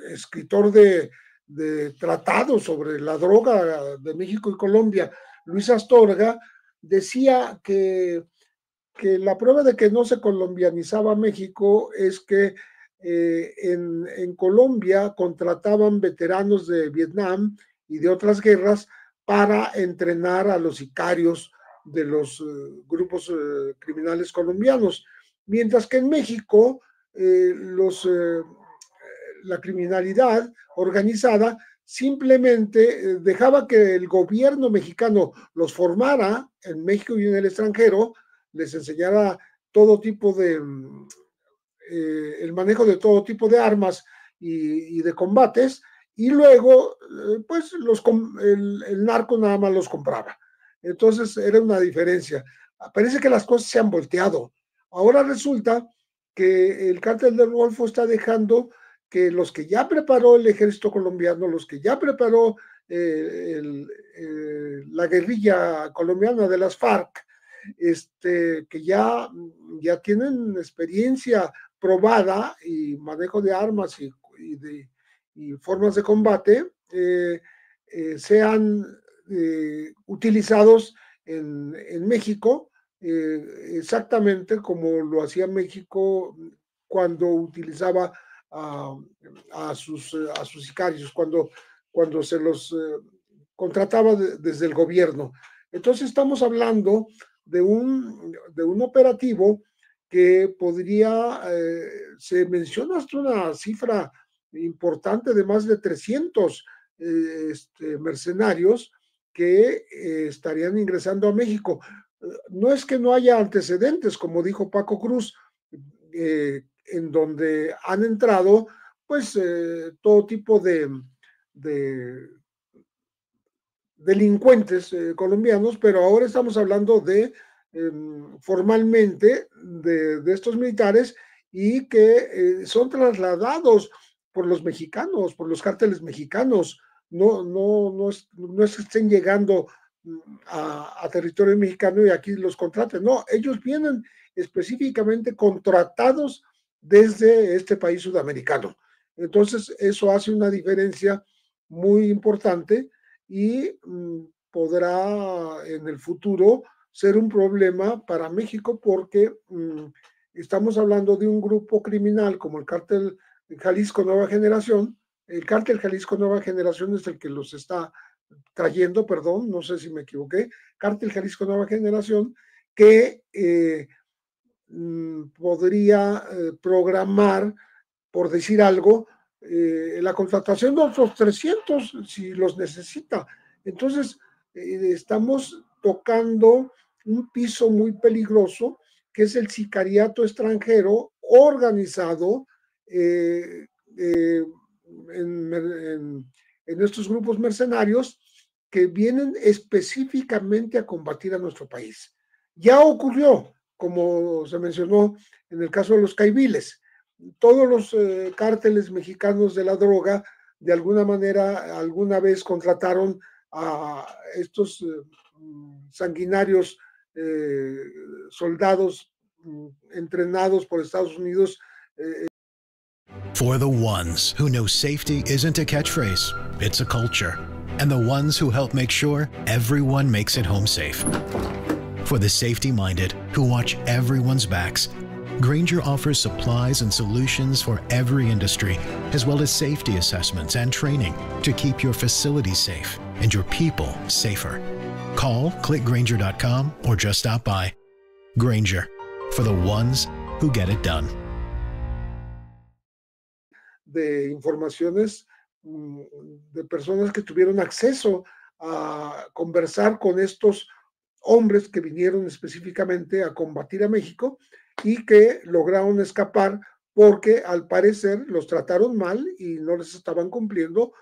escritor de tratados sobre la droga de México y Colombia, Luis Astorga, decía que la prueba de que no se colombianizaba México es que en Colombia contrataban veteranos de Vietnam y de otras guerras para entrenar a los sicarios de los grupos criminales colombianos, mientras que en México la criminalidad organizada simplemente dejaba que el gobierno mexicano los formara en México y en el extranjero, les enseñara todo tipo de el manejo de todo tipo de armas y de combates, y luego pues el narco nada más los compraba. Entonces era una diferencia. Parece que las cosas se han volteado. Ahora resulta que el cártel del Golfo está dejando que los que ya preparó el ejército colombiano, los que ya preparó la guerrilla colombiana de las FARC, que ya tienen experiencia probada y manejo de armas y formas de combate, sean utilizados en México, exactamente como lo hacía México cuando utilizaba a sus sicarios, cuando se los contrataba desde el gobierno. Entonces estamos hablando de un operativo que podría, se menciona hasta una cifra importante de más de 300 mercenarios que estarían ingresando a México. No es que no haya antecedentes, como dijo Paco Cruz, en donde han entrado pues todo tipo de delincuentes colombianos, pero ahora estamos hablando de formalmente de estos militares y que son trasladados por los mexicanos, por los cárteles mexicanos. No es que estén llegando a territorio mexicano y aquí los contraten. No, ellos vienen específicamente contratados desde este país sudamericano. Entonces, eso hace una diferencia muy importante y podrá en el futuro ser un problema para México porque estamos hablando de un grupo criminal como el cártel Jalisco Nueva Generación. El cártel Jalisco Nueva Generación es el que los está trayendo, perdón, no sé si me equivoqué, cártel Jalisco Nueva Generación, que podría programar, por decir algo, la contratación de otros 300 si los necesita. Entonces, estamos tocando un piso muy peligroso, que es el sicariato extranjero organizado en estos grupos mercenarios que vienen específicamente a combatir a nuestro país. Ya ocurrió, como se mencionó en el caso de los caiviles. Todos los cárteles mexicanos de la droga, de alguna manera, alguna vez contrataron a estos sanguinarios soldados entrenados por Estados Unidos. For the ones who know safety isn't a catchphrase, it's a culture. And the ones who help make sure everyone makes it home safe. For the safety-minded who watch everyone's backs, Grainger offers supplies and solutions for every industry, as well as safety assessments and training to keep your facilities safe and your people safer. Call, click Grainger.com, or just stop by. Grainger, for the ones who get it done. De informaciones de personas que tuvieron acceso a conversar con estos hombres que vinieron específicamente a combatir a México y que lograron escapar porque al parecer los trataron mal y no les estaban cumpliendo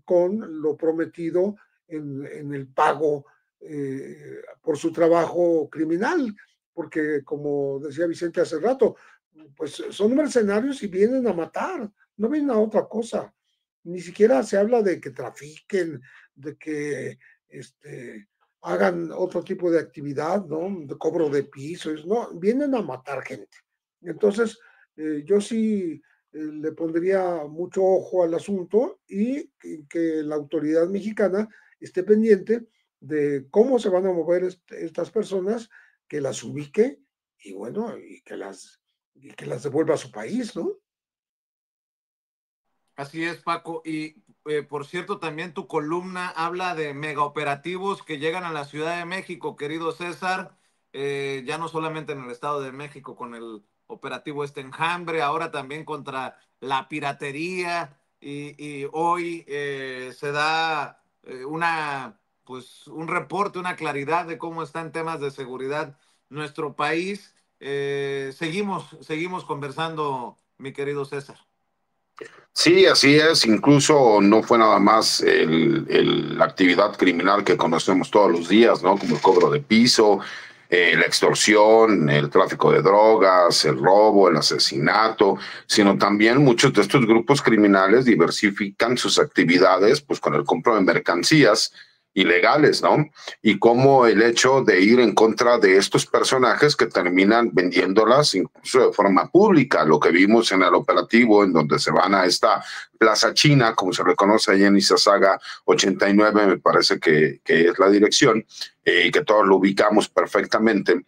con lo prometido en el pago por su trabajo criminal, porque como decía Vicente hace rato, pues son mercenarios y vienen a matar, no vienen a otra cosa. Ni siquiera se habla de que trafiquen, de que hagan otro tipo de actividad, ¿no? De cobro de pisos, no, vienen a matar gente. Entonces, yo sí le pondría mucho ojo al asunto y que la autoridad mexicana esté pendiente de cómo se van a mover estas personas, que las ubique y bueno, y que las devuelva a su país, ¿no? Así es, Paco. Y por cierto, también tu columna habla de megaoperativos que llegan a la Ciudad de México, querido César, ya no solamente en el Estado de México con el operativo Enjambre, ahora también contra la piratería y hoy se da un reporte, una claridad de cómo está en temas de seguridad nuestro país. Seguimos conversando, mi querido César. Sí, así es. Incluso no fue nada más la actividad criminal que conocemos todos los días, ¿no? Como el cobro de piso, la extorsión, el tráfico de drogas, el robo, el asesinato, sino también muchos de estos grupos criminales diversifican sus actividades, pues con el compro de mercancías ilegales, ¿no? Y como el hecho de ir en contra de estos personajes que terminan vendiéndolas incluso de forma pública, lo que vimos en el operativo en donde se van a esta Plaza China, como se reconoce allá en Izazaga 89, me parece que es la dirección, y que todos lo ubicamos perfectamente,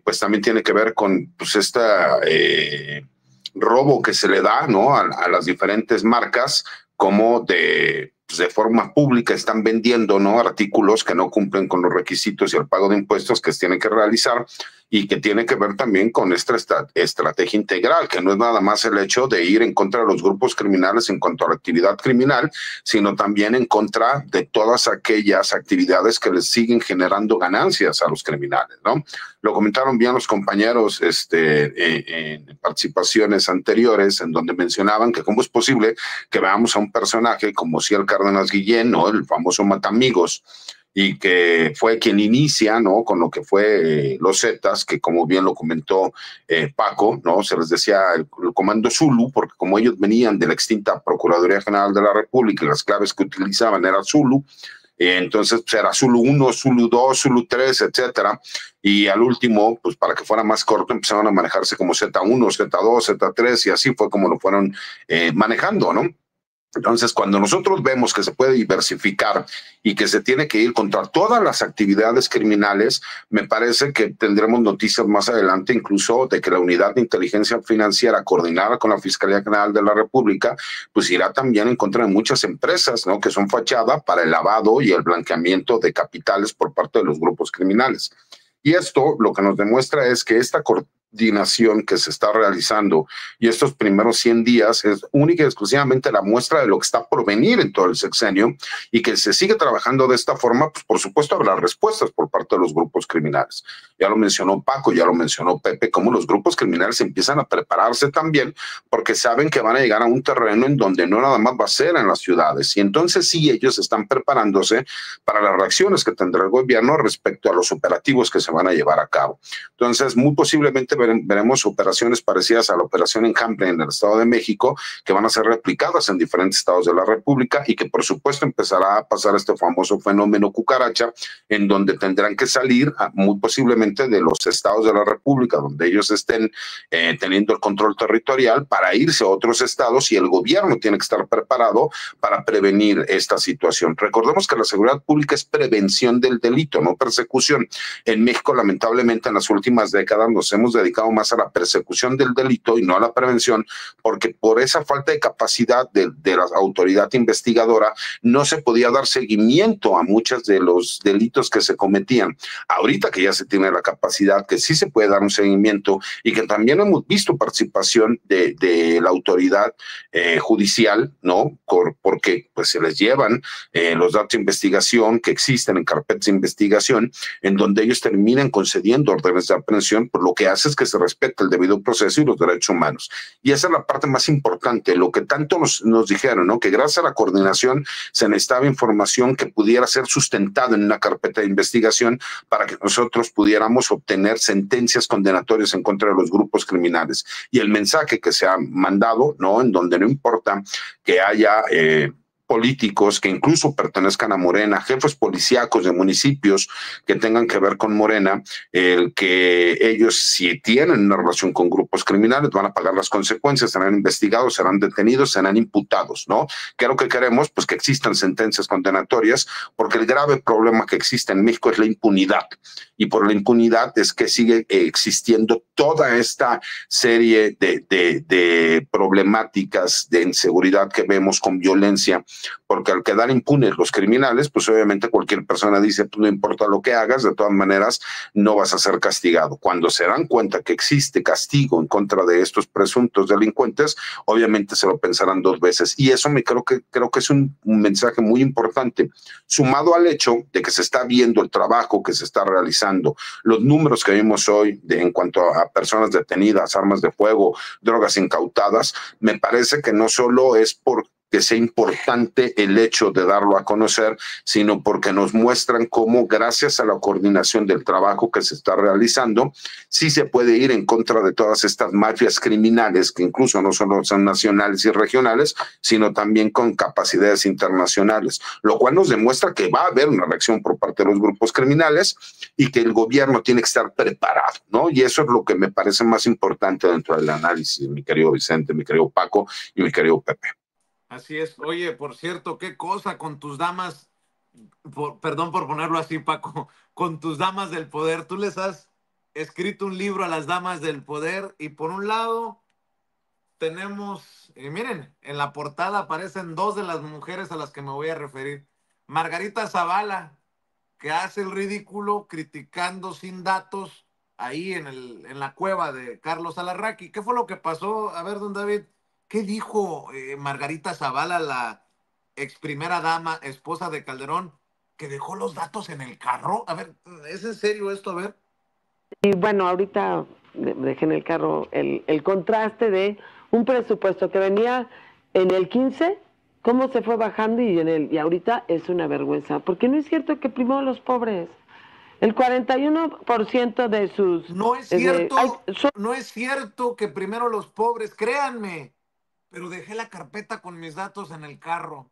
pues también tiene que ver con pues robo que se le da, ¿no? A las diferentes marcas, como de forma pública están vendiendo, ¿no? Artículos que no cumplen con los requisitos y el pago de impuestos que se tienen que realizar, y que tiene que ver también con esta estrategia integral, que no es nada más el hecho de ir en contra de los grupos criminales en cuanto a la actividad criminal, sino también en contra de todas aquellas actividades que les siguen generando ganancias a los criminales, ¿no? Lo comentaron bien los compañeros en participaciones anteriores, en donde mencionaban que cómo es posible que veamos a un personaje como Ciel Cárdenas Guillén, ¿no? El famoso Matamigos, y que fue quien inicia, ¿no? Con lo que fue los Zetas, que como bien lo comentó Paco, ¿no? Se les decía el Comando Zulu, porque como ellos venían de la extinta Procuraduría General de la República y las claves que utilizaban eran Zulu, entonces pues, era Zulu 1, Zulu 2, Zulu 3, etcétera, y al último, pues para que fuera más corto, empezaron a manejarse como Z1, Z2, Z3, y así fue como lo fueron manejando, ¿no? Entonces, cuando nosotros vemos que se puede diversificar y que se tiene que ir contra todas las actividades criminales, me parece que tendremos noticias más adelante, incluso de que la Unidad de Inteligencia Financiera, coordinada con la Fiscalía General de la República, pues irá también en contra de muchas empresas, ¿no? Que son fachada para el lavado y el blanqueamiento de capitales por parte de los grupos criminales. Y esto lo que nos demuestra es que esta coordinación que se está realizando y estos primeros 100 días es única y exclusivamente la muestra de lo que está por venir en todo el sexenio, y que se sigue trabajando de esta forma, pues por supuesto habrá respuestas por parte de los grupos criminales. Ya lo mencionó Paco, ya lo mencionó Pepe, cómo los grupos criminales empiezan a prepararse también, porque saben que van a llegar a un terreno en donde no nada más va a ser en las ciudades, y entonces sí ellos están preparándose para las reacciones que tendrá el gobierno respecto a los operativos que se van a llevar a cabo. Entonces, muy posiblemente veremos operaciones parecidas a la operación Enjambre en el Estado de México, que van a ser replicadas en diferentes estados de la República, y que por supuesto empezará a pasar este famoso fenómeno cucaracha, en donde tendrán que salir muy posiblemente de los estados de la República donde ellos estén teniendo el control territorial, para irse a otros estados, y el gobierno tiene que estar preparado para prevenir esta situación. Recordemos que la seguridad pública es prevención del delito, no persecución. En México, lamentablemente, en las últimas décadas nos hemos dedicado más a la persecución del delito y no a la prevención, porque por esa falta de capacidad de la autoridad investigadora no se podía dar seguimiento a muchos de los delitos que se cometían. Ahorita que ya se tiene la capacidad, que sí se puede dar un seguimiento, y que también hemos visto participación de la autoridad judicial, ¿no? Porque pues se les llevan los datos de investigación que existen en carpetas de investigación, en donde ellos terminan concediendo órdenes de aprehensión, por lo que hace es que se respete el debido proceso y los derechos humanos. Y esa es la parte más importante, lo que tanto nos dijeron, ¿no? Que gracias a la coordinación se necesitaba información que pudiera ser sustentada en una carpeta de investigación para que nosotros pudiéramos obtener sentencias condenatorias en contra de los grupos criminales. Y el mensaje que se ha mandado, ¿no? En donde no importa que haya políticos que incluso pertenezcan a Morena, jefes policíacos de municipios que tengan que ver con Morena, el que ellos, si tienen una relación con grupos criminales, van a pagar las consecuencias, serán investigados, serán detenidos, serán imputados, ¿no? ¿Qué es lo que queremos? Pues que existan sentencias condenatorias, porque el grave problema que existe en México es la impunidad, y por la impunidad es que sigue existiendo toda esta serie de problemáticas de inseguridad que vemos, con violencia, porque al quedar impunes los criminales, pues obviamente cualquier persona dice, pues no importa lo que hagas, de todas maneras no vas a ser castigado. Cuando se dan cuenta que existe castigo en contra de estos presuntos delincuentes, obviamente se lo pensarán dos veces. Y eso creo que es un mensaje muy importante, sumado al hecho de que se está viendo el trabajo que se está realizando, los números que vimos hoy en cuanto a personas detenidas, armas de fuego, drogas incautadas. Me parece que no solo es porque sea importante el hecho de darlo a conocer, sino porque nos muestran cómo, gracias a la coordinación del trabajo que se está realizando, sí se puede ir en contra de todas estas mafias criminales, que incluso no solo son nacionales y regionales, sino también con capacidades internacionales, lo cual nos demuestra que va a haber una reacción por parte de los grupos criminales y que el gobierno tiene que estar preparado, ¿no? Y eso es lo que me parece más importante dentro del análisis, mi querido Vicente, mi querido Paco y mi querido Pepe. Así es. Oye, por cierto, qué cosa con tus damas, perdón por ponerlo así, Paco, con tus damas del poder. Tú les has escrito un libro a las damas del poder y por un lado tenemos, miren, en la portada aparecen dos de las mujeres a las que me voy a referir. Margarita Zavala, que hace el ridículo criticando sin datos ahí en la cueva de Carlos Alarraqui. ¿Qué fue lo que pasó? A ver, don David, ¿qué dijo Margarita Zavala, la ex primera dama, esposa de Calderón, que dejó los datos en el carro? A ver, ¿es en serio esto? A ver. Y bueno, ahorita dejé en el carro el contraste de un presupuesto que venía en el 15, cómo se fue bajando y ahorita es una vergüenza, porque no es cierto que primero los pobres. El 41% de sus... No es cierto, no es cierto que primero los pobres, créanme, pero dejé la carpeta con mis datos en el carro.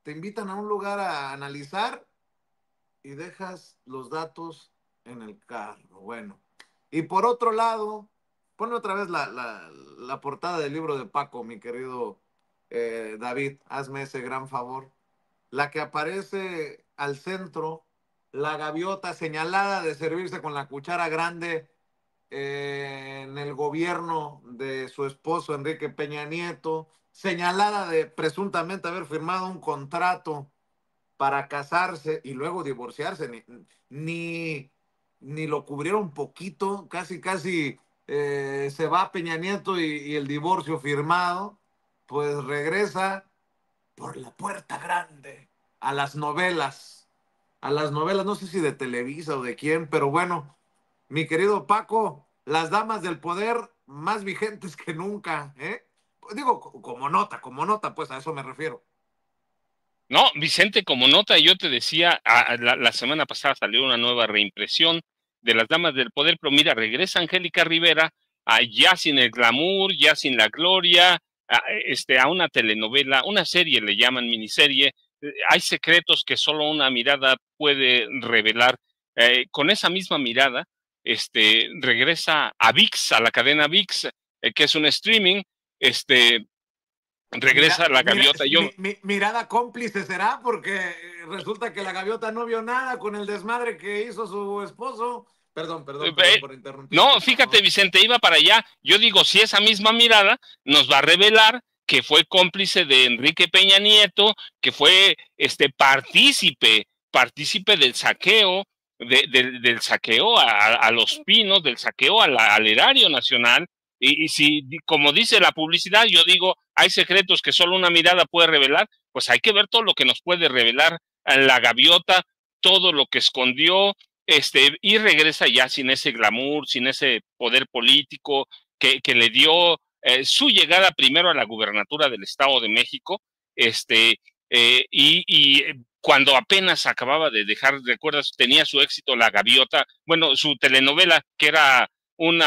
Te invitan a un lugar a analizar y dejas los datos en el carro. Bueno, y por otro lado, ponme otra vez la portada del libro de Paco, mi querido David, hazme ese gran favor. La que aparece al centro, la gaviota señalada de servirse con la cuchara grande en el gobierno de su esposo Enrique Peña Nieto, señalada de presuntamente haber firmado un contrato para casarse y luego divorciarse. Ni lo cubrieron poquito, casi se va Peña Nieto y el divorcio firmado, pues regresa por la puerta grande a las novelas, no sé si de Televisa o de quién, pero bueno, mi querido Paco, las damas del poder más vigentes que nunca, ¿eh? Digo, como nota, pues a eso me refiero. No, Vicente, como nota, yo te decía, la semana pasada salió una nueva reimpresión de las damas del poder, pero mira, regresa Angélica Rivera ya sin el glamour, ya sin la gloria, a una telenovela, una serie le llaman miniserie. Hay secretos que solo una mirada puede revelar. Con esa misma mirada, regresa a ViX, a la cadena ViX, que es un streaming, regresa la gaviota. Mirada cómplice será, porque resulta que la gaviota no vio nada con el desmadre que hizo su esposo. Perdón por interrumpir. No, fíjate, Vicente, iba para allá. Yo digo, si esa misma mirada nos va a revelar que fue cómplice de Enrique Peña Nieto, que fue partícipe del saqueo, del saqueo a Los Pinos, del saqueo al erario nacional. Y si, como dice la publicidad, yo digo, hay secretos que solo una mirada puede revelar, pues hay que ver todo lo que nos puede revelar la gaviota, todo lo que escondió, y regresa ya sin ese glamour, sin ese poder político que le dio su llegada primero a la gubernatura del Estado de México, y cuando apenas acababa de dejar, recuerdas, tenía su éxito La Gaviota, bueno, su telenovela, que era un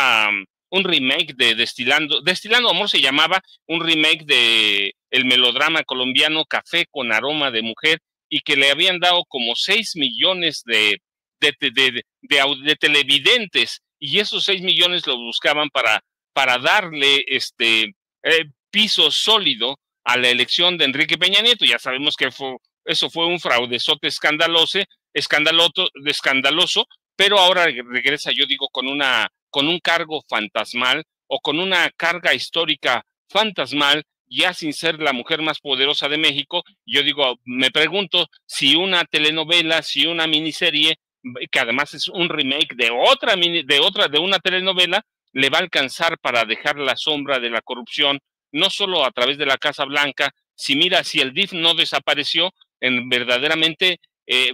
remake de Destilando Amor se llamaba, un remake de el melodrama colombiano Café con Aroma de Mujer, y que le habían dado como 6 millones de televidentes, y esos 6 millones lo buscaban para darle piso sólido a la elección de Enrique Peña Nieto. Ya sabemos que eso fue un fraudezote escandaloso, pero ahora regresa, yo digo, con un cargo fantasmal o con una carga histórica fantasmal, ya sin ser la mujer más poderosa de México. Yo digo, me pregunto si una telenovela, si una miniserie, que además es un remake de una telenovela, le va a alcanzar para dejar la sombra de la corrupción, no solo a través de la Casa Blanca. Si el DIF no desapareció, verdaderamente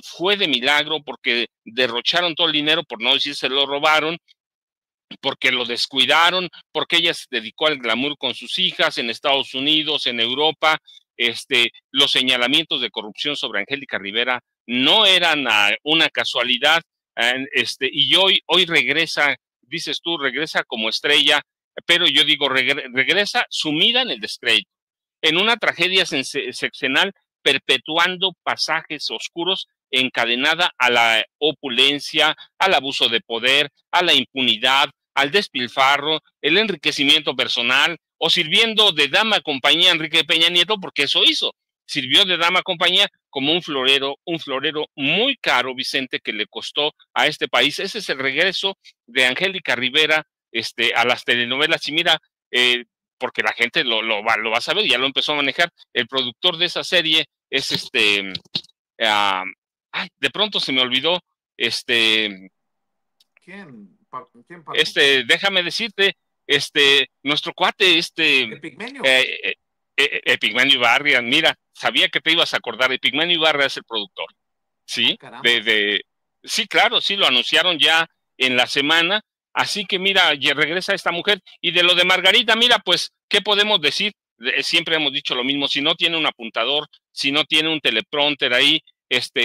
fue de milagro, porque derrocharon todo el dinero, por no decir se lo robaron, porque lo descuidaron, porque ella se dedicó al glamour con sus hijas en Estados Unidos, en Europa. Los señalamientos de corrupción sobre Angélica Rivera no eran una casualidad, y hoy regresa, dices tú, regresa como estrella, pero yo digo, regresa sumida en el descrédito, en una tragedia sexenal, perpetuando pasajes oscuros, encadenada a la opulencia, al abuso de poder, a la impunidad, al despilfarro, el enriquecimiento personal, o sirviendo de dama compañía a Enrique Peña Nieto, porque eso hizo. Sirvió de dama compañía como un florero muy caro, Vicente, que le costó a este país. Ese es el regreso de Angélica Rivera a las telenovelas. Y mira, porque la gente lo va a saber, ya lo empezó a manejar. El productor de esa serie es de pronto se me olvidó, ¿Quién? Déjame decirte, nuestro cuate, Epigmenio. Epigmenio Ibarra. Mira, sabía que te ibas a acordar. Epigmenio Ibarra es el productor, ¿sí? Sí, claro, sí, lo anunciaron ya en la semana. Así que mira, ya regresa esta mujer. Y de lo de Margarita, mira, pues, ¿qué podemos decir? Siempre hemos dicho lo mismo: si no tiene un apuntador, si no tiene un teleprompter ahí,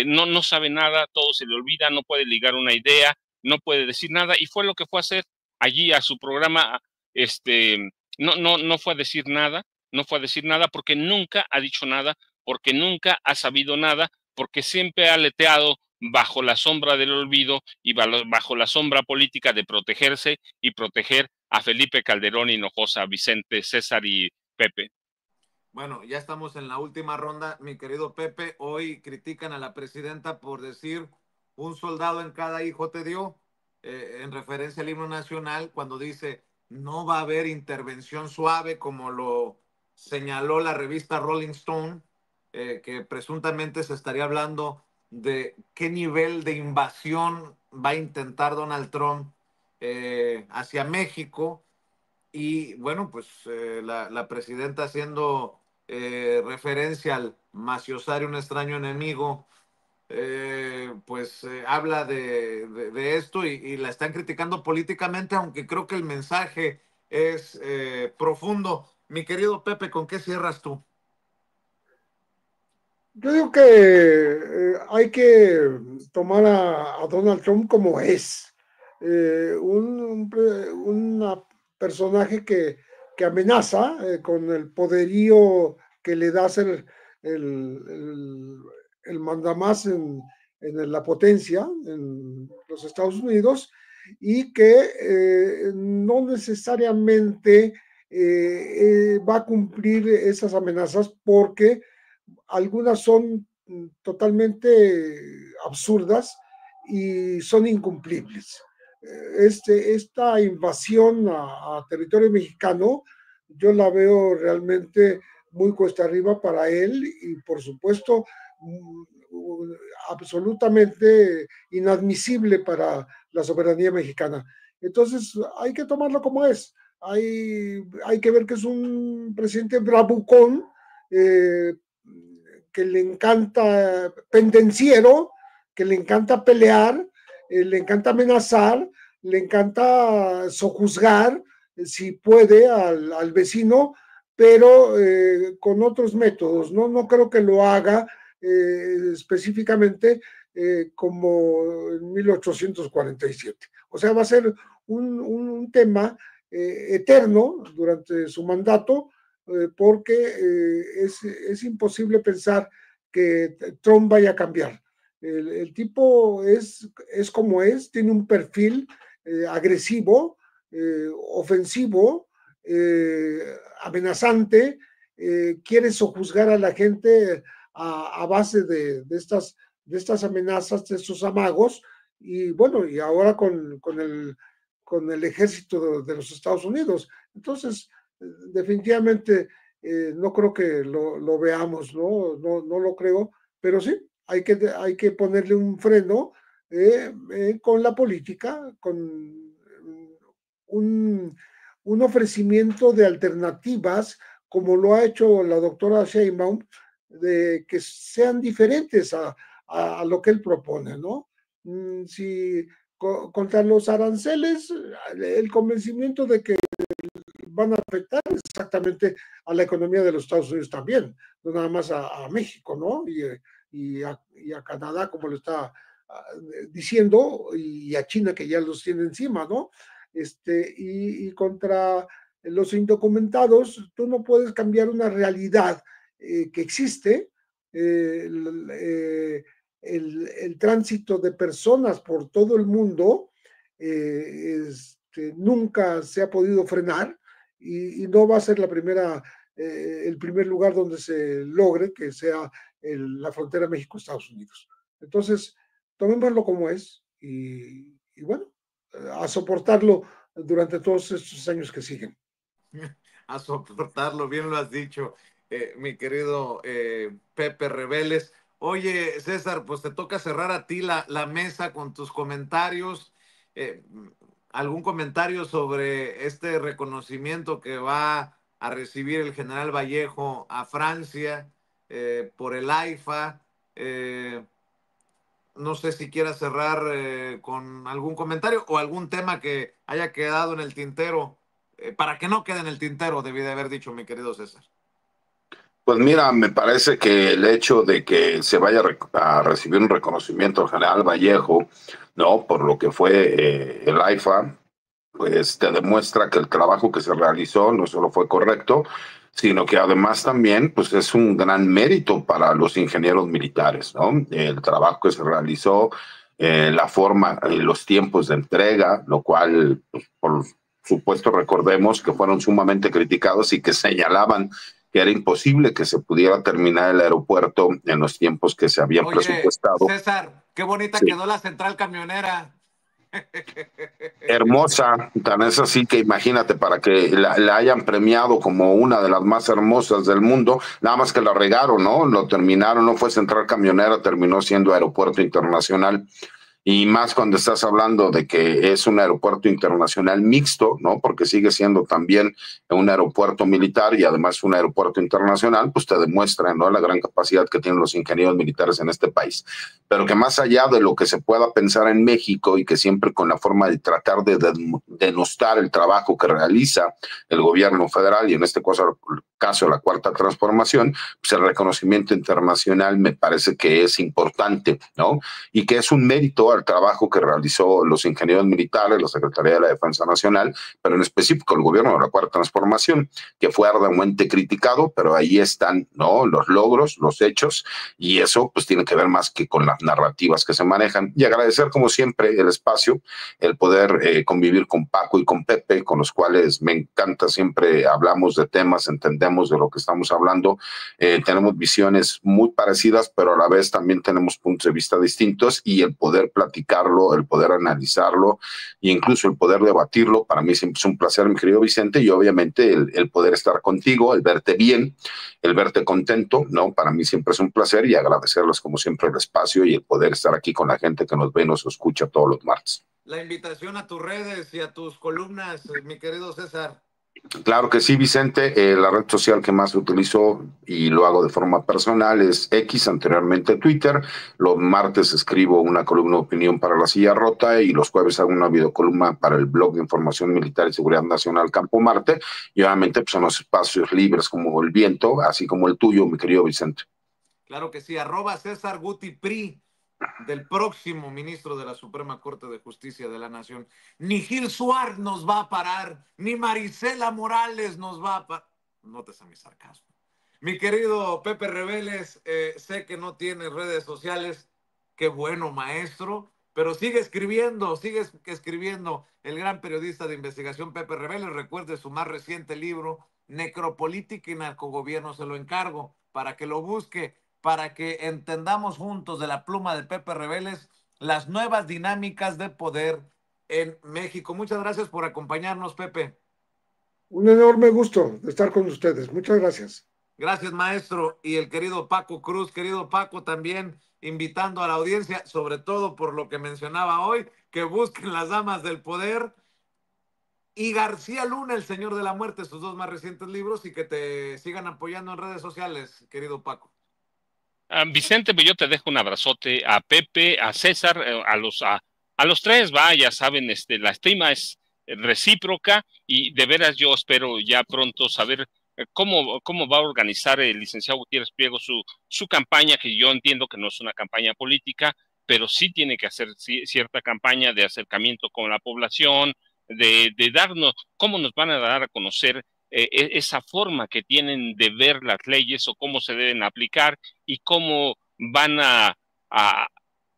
no sabe nada, todo se le olvida, no puede ligar una idea, no puede decir nada. Y fue lo que fue a hacer allí a su programa. No fue a decir nada, porque nunca ha dicho nada, porque nunca ha sabido nada, porque siempre ha aleteado bajo la sombra del olvido y bajo la sombra política de protegerse y proteger a Felipe Calderón Hinojosa, Vicente, César y Pepe. Bueno, ya estamos en la última ronda, mi querido Pepe. Hoy critican a la presidenta por decir un soldado en cada hijo te dio, en referencia al himno nacional, cuando dice no va a haber intervención suave, como lo señaló la revista Rolling Stone, que presuntamente se estaría hablando de qué nivel de invasión va a intentar Donald Trump hacia México. Y bueno, pues la presidenta haciendo referencia al maciosario, un extraño enemigo, habla de esto y la están criticando políticamente, aunque creo que el mensaje es profundo. Mi querido Pepe, ¿con qué cierras tú? Yo digo que hay que tomar a Donald Trump como es, un personaje que amenaza con el poderío que le da ser el mandamás en la potencia en los Estados Unidos, y que no necesariamente va a cumplir esas amenazas, porque algunas son totalmente absurdas y son incumplibles. Esta invasión a territorio mexicano, yo la veo realmente muy cuesta arriba para él, y por supuesto absolutamente inadmisible para la soberanía mexicana. Entonces hay que tomarlo como es. Hay que ver que es un presidente bravucón, que le encanta pendenciero, que le encanta pelear, le encanta amenazar, le encanta sojuzgar, si puede, al vecino, pero con otros métodos. No creo que lo haga específicamente como en 1847. O sea, va a ser un tema eterno durante su mandato, porque es imposible pensar que Trump vaya a cambiar. El tipo es como es, tiene un perfil agresivo, ofensivo, amenazante, quiere sojuzgar a la gente a base de estas amenazas, de estos amagos, y bueno, y ahora con el ejército de los Estados Unidos. Entonces, definitivamente no creo que lo veamos, ¿no? No lo creo, pero sí, hay que ponerle un freno con la política, con un, un ofrecimiento de alternativas, como lo ha hecho la doctora Sheinbaum, de que sean diferentes a lo que él propone, ¿no? Si contra los aranceles, el convencimiento de que van a afectar exactamente a la economía de los Estados Unidos también, no nada más a México, ¿no? Y a Canadá, como lo está diciendo, y a China, que ya los tiene encima, ¿no? Y contra los indocumentados, tú no puedes cambiar una realidad que existe, el tránsito de personas por todo el mundo nunca se ha podido frenar y no va a ser el primer lugar donde se logre que sea la frontera México-Estados Unidos. Entonces, tomémoslo como es y bueno, a soportarlo durante todos estos años que siguen. A soportarlo, bien lo has dicho, mi querido Pepe Rebeles. Oye, César, pues te toca cerrar a ti la mesa con tus comentarios. Eh, ¿Algún comentario sobre este reconocimiento que va a recibir el general Vallejo a Francia por el AIFA? No sé si quieras cerrar con algún comentario o algún tema que haya quedado en el tintero, para que no quede en el tintero, debí de haber dicho, mi querido César. Pues mira, me parece que el hecho de que se vaya a recibir un reconocimiento al general Vallejo, ¿no? Por lo que fue el AIFA, pues te demuestra que el trabajo que se realizó no solo fue correcto, sino que además también pues es un gran mérito para los ingenieros militares, ¿no? El trabajo que se realizó, la forma, los tiempos de entrega, lo cual, pues, por supuesto, recordemos que fueron sumamente criticados y que señalaban que era imposible que se pudiera terminar el aeropuerto en los tiempos que se habían presupuestado. César, qué bonita Sí. quedó la central camionera. Hermosa, tan es así que imagínate, para que la hayan premiado como una de las más hermosas del mundo, nada más que la regaron, ¿no? Lo terminaron, no fue central camionera, terminó siendo aeropuerto internacional. Y más cuando estás hablando de que es un aeropuerto internacional mixto, ¿no? Porque sigue siendo también un aeropuerto militar y además un aeropuerto internacional, pues te demuestra, ¿no? La gran capacidad que tienen los ingenieros militares en este país. Pero que más allá de lo que se pueda pensar en México y que siempre con la forma de tratar de denostar el trabajo que realiza el gobierno federal y en este caso la Cuarta Transformación, pues el reconocimiento internacional me parece que es importante, ¿no? Y que es un mérito al trabajo que realizó los ingenieros militares, la Secretaría de la Defensa Nacional, pero en específico el gobierno de la Cuarta Transformación, que fue arduamente criticado, pero ahí están, ¿no? Los logros, los hechos, y eso pues tiene que ver más que con las narrativas que se manejan. Y agradecer como siempre el espacio, el poder convivir con Paco y con Pepe, con los cuales me encanta, siempre hablamos de temas, entendemos de lo que estamos hablando, tenemos visiones muy parecidas, pero a la vez también tenemos puntos de vista distintos, y el poder platicarlo, el poder analizarlo e incluso el poder debatirlo, para mí siempre es un placer, mi querido Vicente, y obviamente el poder estar contigo, el verte bien, el verte contento, ¿no? Para mí siempre es un placer, y agradecerles como siempre el espacio y el poder estar aquí con la gente que nos ve y nos escucha todos los martes. La invitación a tus redes y a tus columnas, mi querido César. Claro que sí, Vicente. La red social que más utilizo y lo hago de forma personal es X, anteriormente Twitter. Los martes escribo una columna de opinión para La Silla Rota y los jueves hago una videocolumna para el blog de información militar y seguridad nacional Campo Marte. Y obviamente pues, son los espacios libres como el viento, así como el tuyo, mi querido Vicente. Claro que sí, @César Guti Pri, del próximo ministro de la Suprema Corte de Justicia de la Nación. Ni Gil Suárez nos va a parar, ni Marisela Morales nos va a parar. Notes a mi sarcasmo. Mi querido Pepe Rebeles, sé que no tienes redes sociales, qué bueno, maestro, pero sigue escribiendo. El gran periodista de investigación Pepe Rebeles, recuerde su más reciente libro, Necropolítica y Narcogobierno, se lo encargo para que lo busque, para que entendamos juntos de la pluma de Pepe Rebeles las nuevas dinámicas de poder en México. Muchas gracias por acompañarnos, Pepe. Un enorme gusto de estar con ustedes. Muchas gracias. Gracias, maestro. Y el querido Paco Cruz, querido Paco, también invitando a la audiencia, sobre todo por lo que mencionaba hoy, que busquen las damas del poder y García Luna, el Señor de la Muerte, sus dos más recientes libros, y que te sigan apoyando en redes sociales, querido Paco. Vicente, pues yo te dejo un abrazote a Pepe, a César, a los tres, ya saben, la estima es recíproca y de veras yo espero ya pronto saber cómo va a organizar el licenciado Gutiérrez Priego su campaña, que yo entiendo que no es una campaña política, pero sí tiene que hacer cierta campaña de acercamiento con la población, de darnos, cómo nos van a dar a conocer esa forma que tienen de ver las leyes o cómo se deben aplicar y cómo van a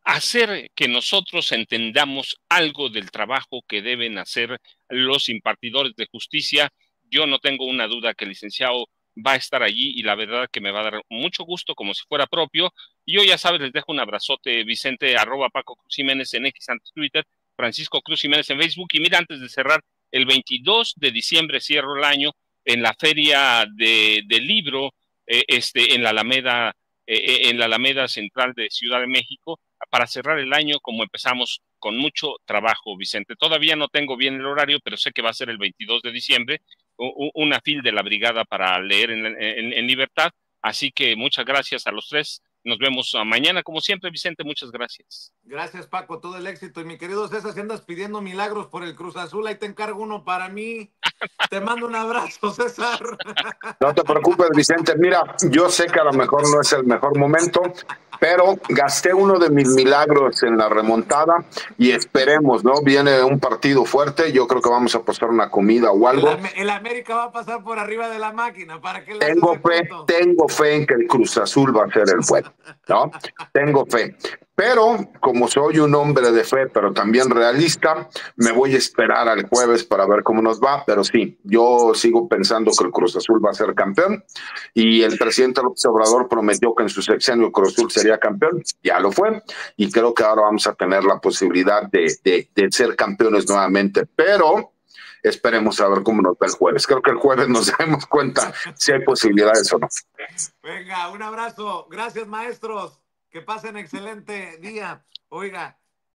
hacer que nosotros entendamos algo del trabajo que deben hacer los impartidores de justicia. Yo no tengo una duda que el licenciado va a estar allí y la verdad que me va a dar mucho gusto como si fuera propio. Yo ya sabes, les dejo un abrazote, Vicente, @ Paco Cruz Jiménez en X, antes Twitter, Francisco Cruz Jiménez en Facebook. Y mira, antes de cerrar, el 22 de diciembre cierro el año en la feria del libro, en la Alameda Central de Ciudad de México, para cerrar el año como empezamos, con mucho trabajo, Vicente. Todavía no tengo bien el horario, pero sé que va a ser el 22 de diciembre, una fil de la brigada para leer en libertad. Así que muchas gracias a los tres. Nos vemos mañana, como siempre, Vicente, muchas gracias. Gracias, Paco, todo el éxito. Y mi querido César, si andas pidiendo milagros por el Cruz Azul, ahí te encargo uno para mí. Te mando un abrazo, César. No te preocupes, Vicente. Mira, yo sé que a lo mejor no es el mejor momento, pero gasté uno de mis milagros en la remontada y esperemos, ¿no? Viene un partido fuerte, yo creo que vamos a pasar una comida o algo. El América va a pasar por arriba de la máquina. ¿Para qué le tengo fe en que el Cruz Azul va a ser el bueno, ¿no? Tengo fe. Pero como soy un hombre de fe, pero también realista, me voy a esperar al jueves para ver cómo nos va. Pero sí, yo sigo pensando que el Cruz Azul va a ser campeón y el presidente López Obrador prometió que en su sexenio el Cruz Azul sería campeón, ya lo fue, y creo que ahora vamos a tener la posibilidad de ser campeones nuevamente, pero esperemos a ver cómo nos va el jueves. Creo que el jueves nos daremos cuenta si hay posibilidades o no. Venga, un abrazo. Gracias, maestros. Que pasen excelente día. Oiga,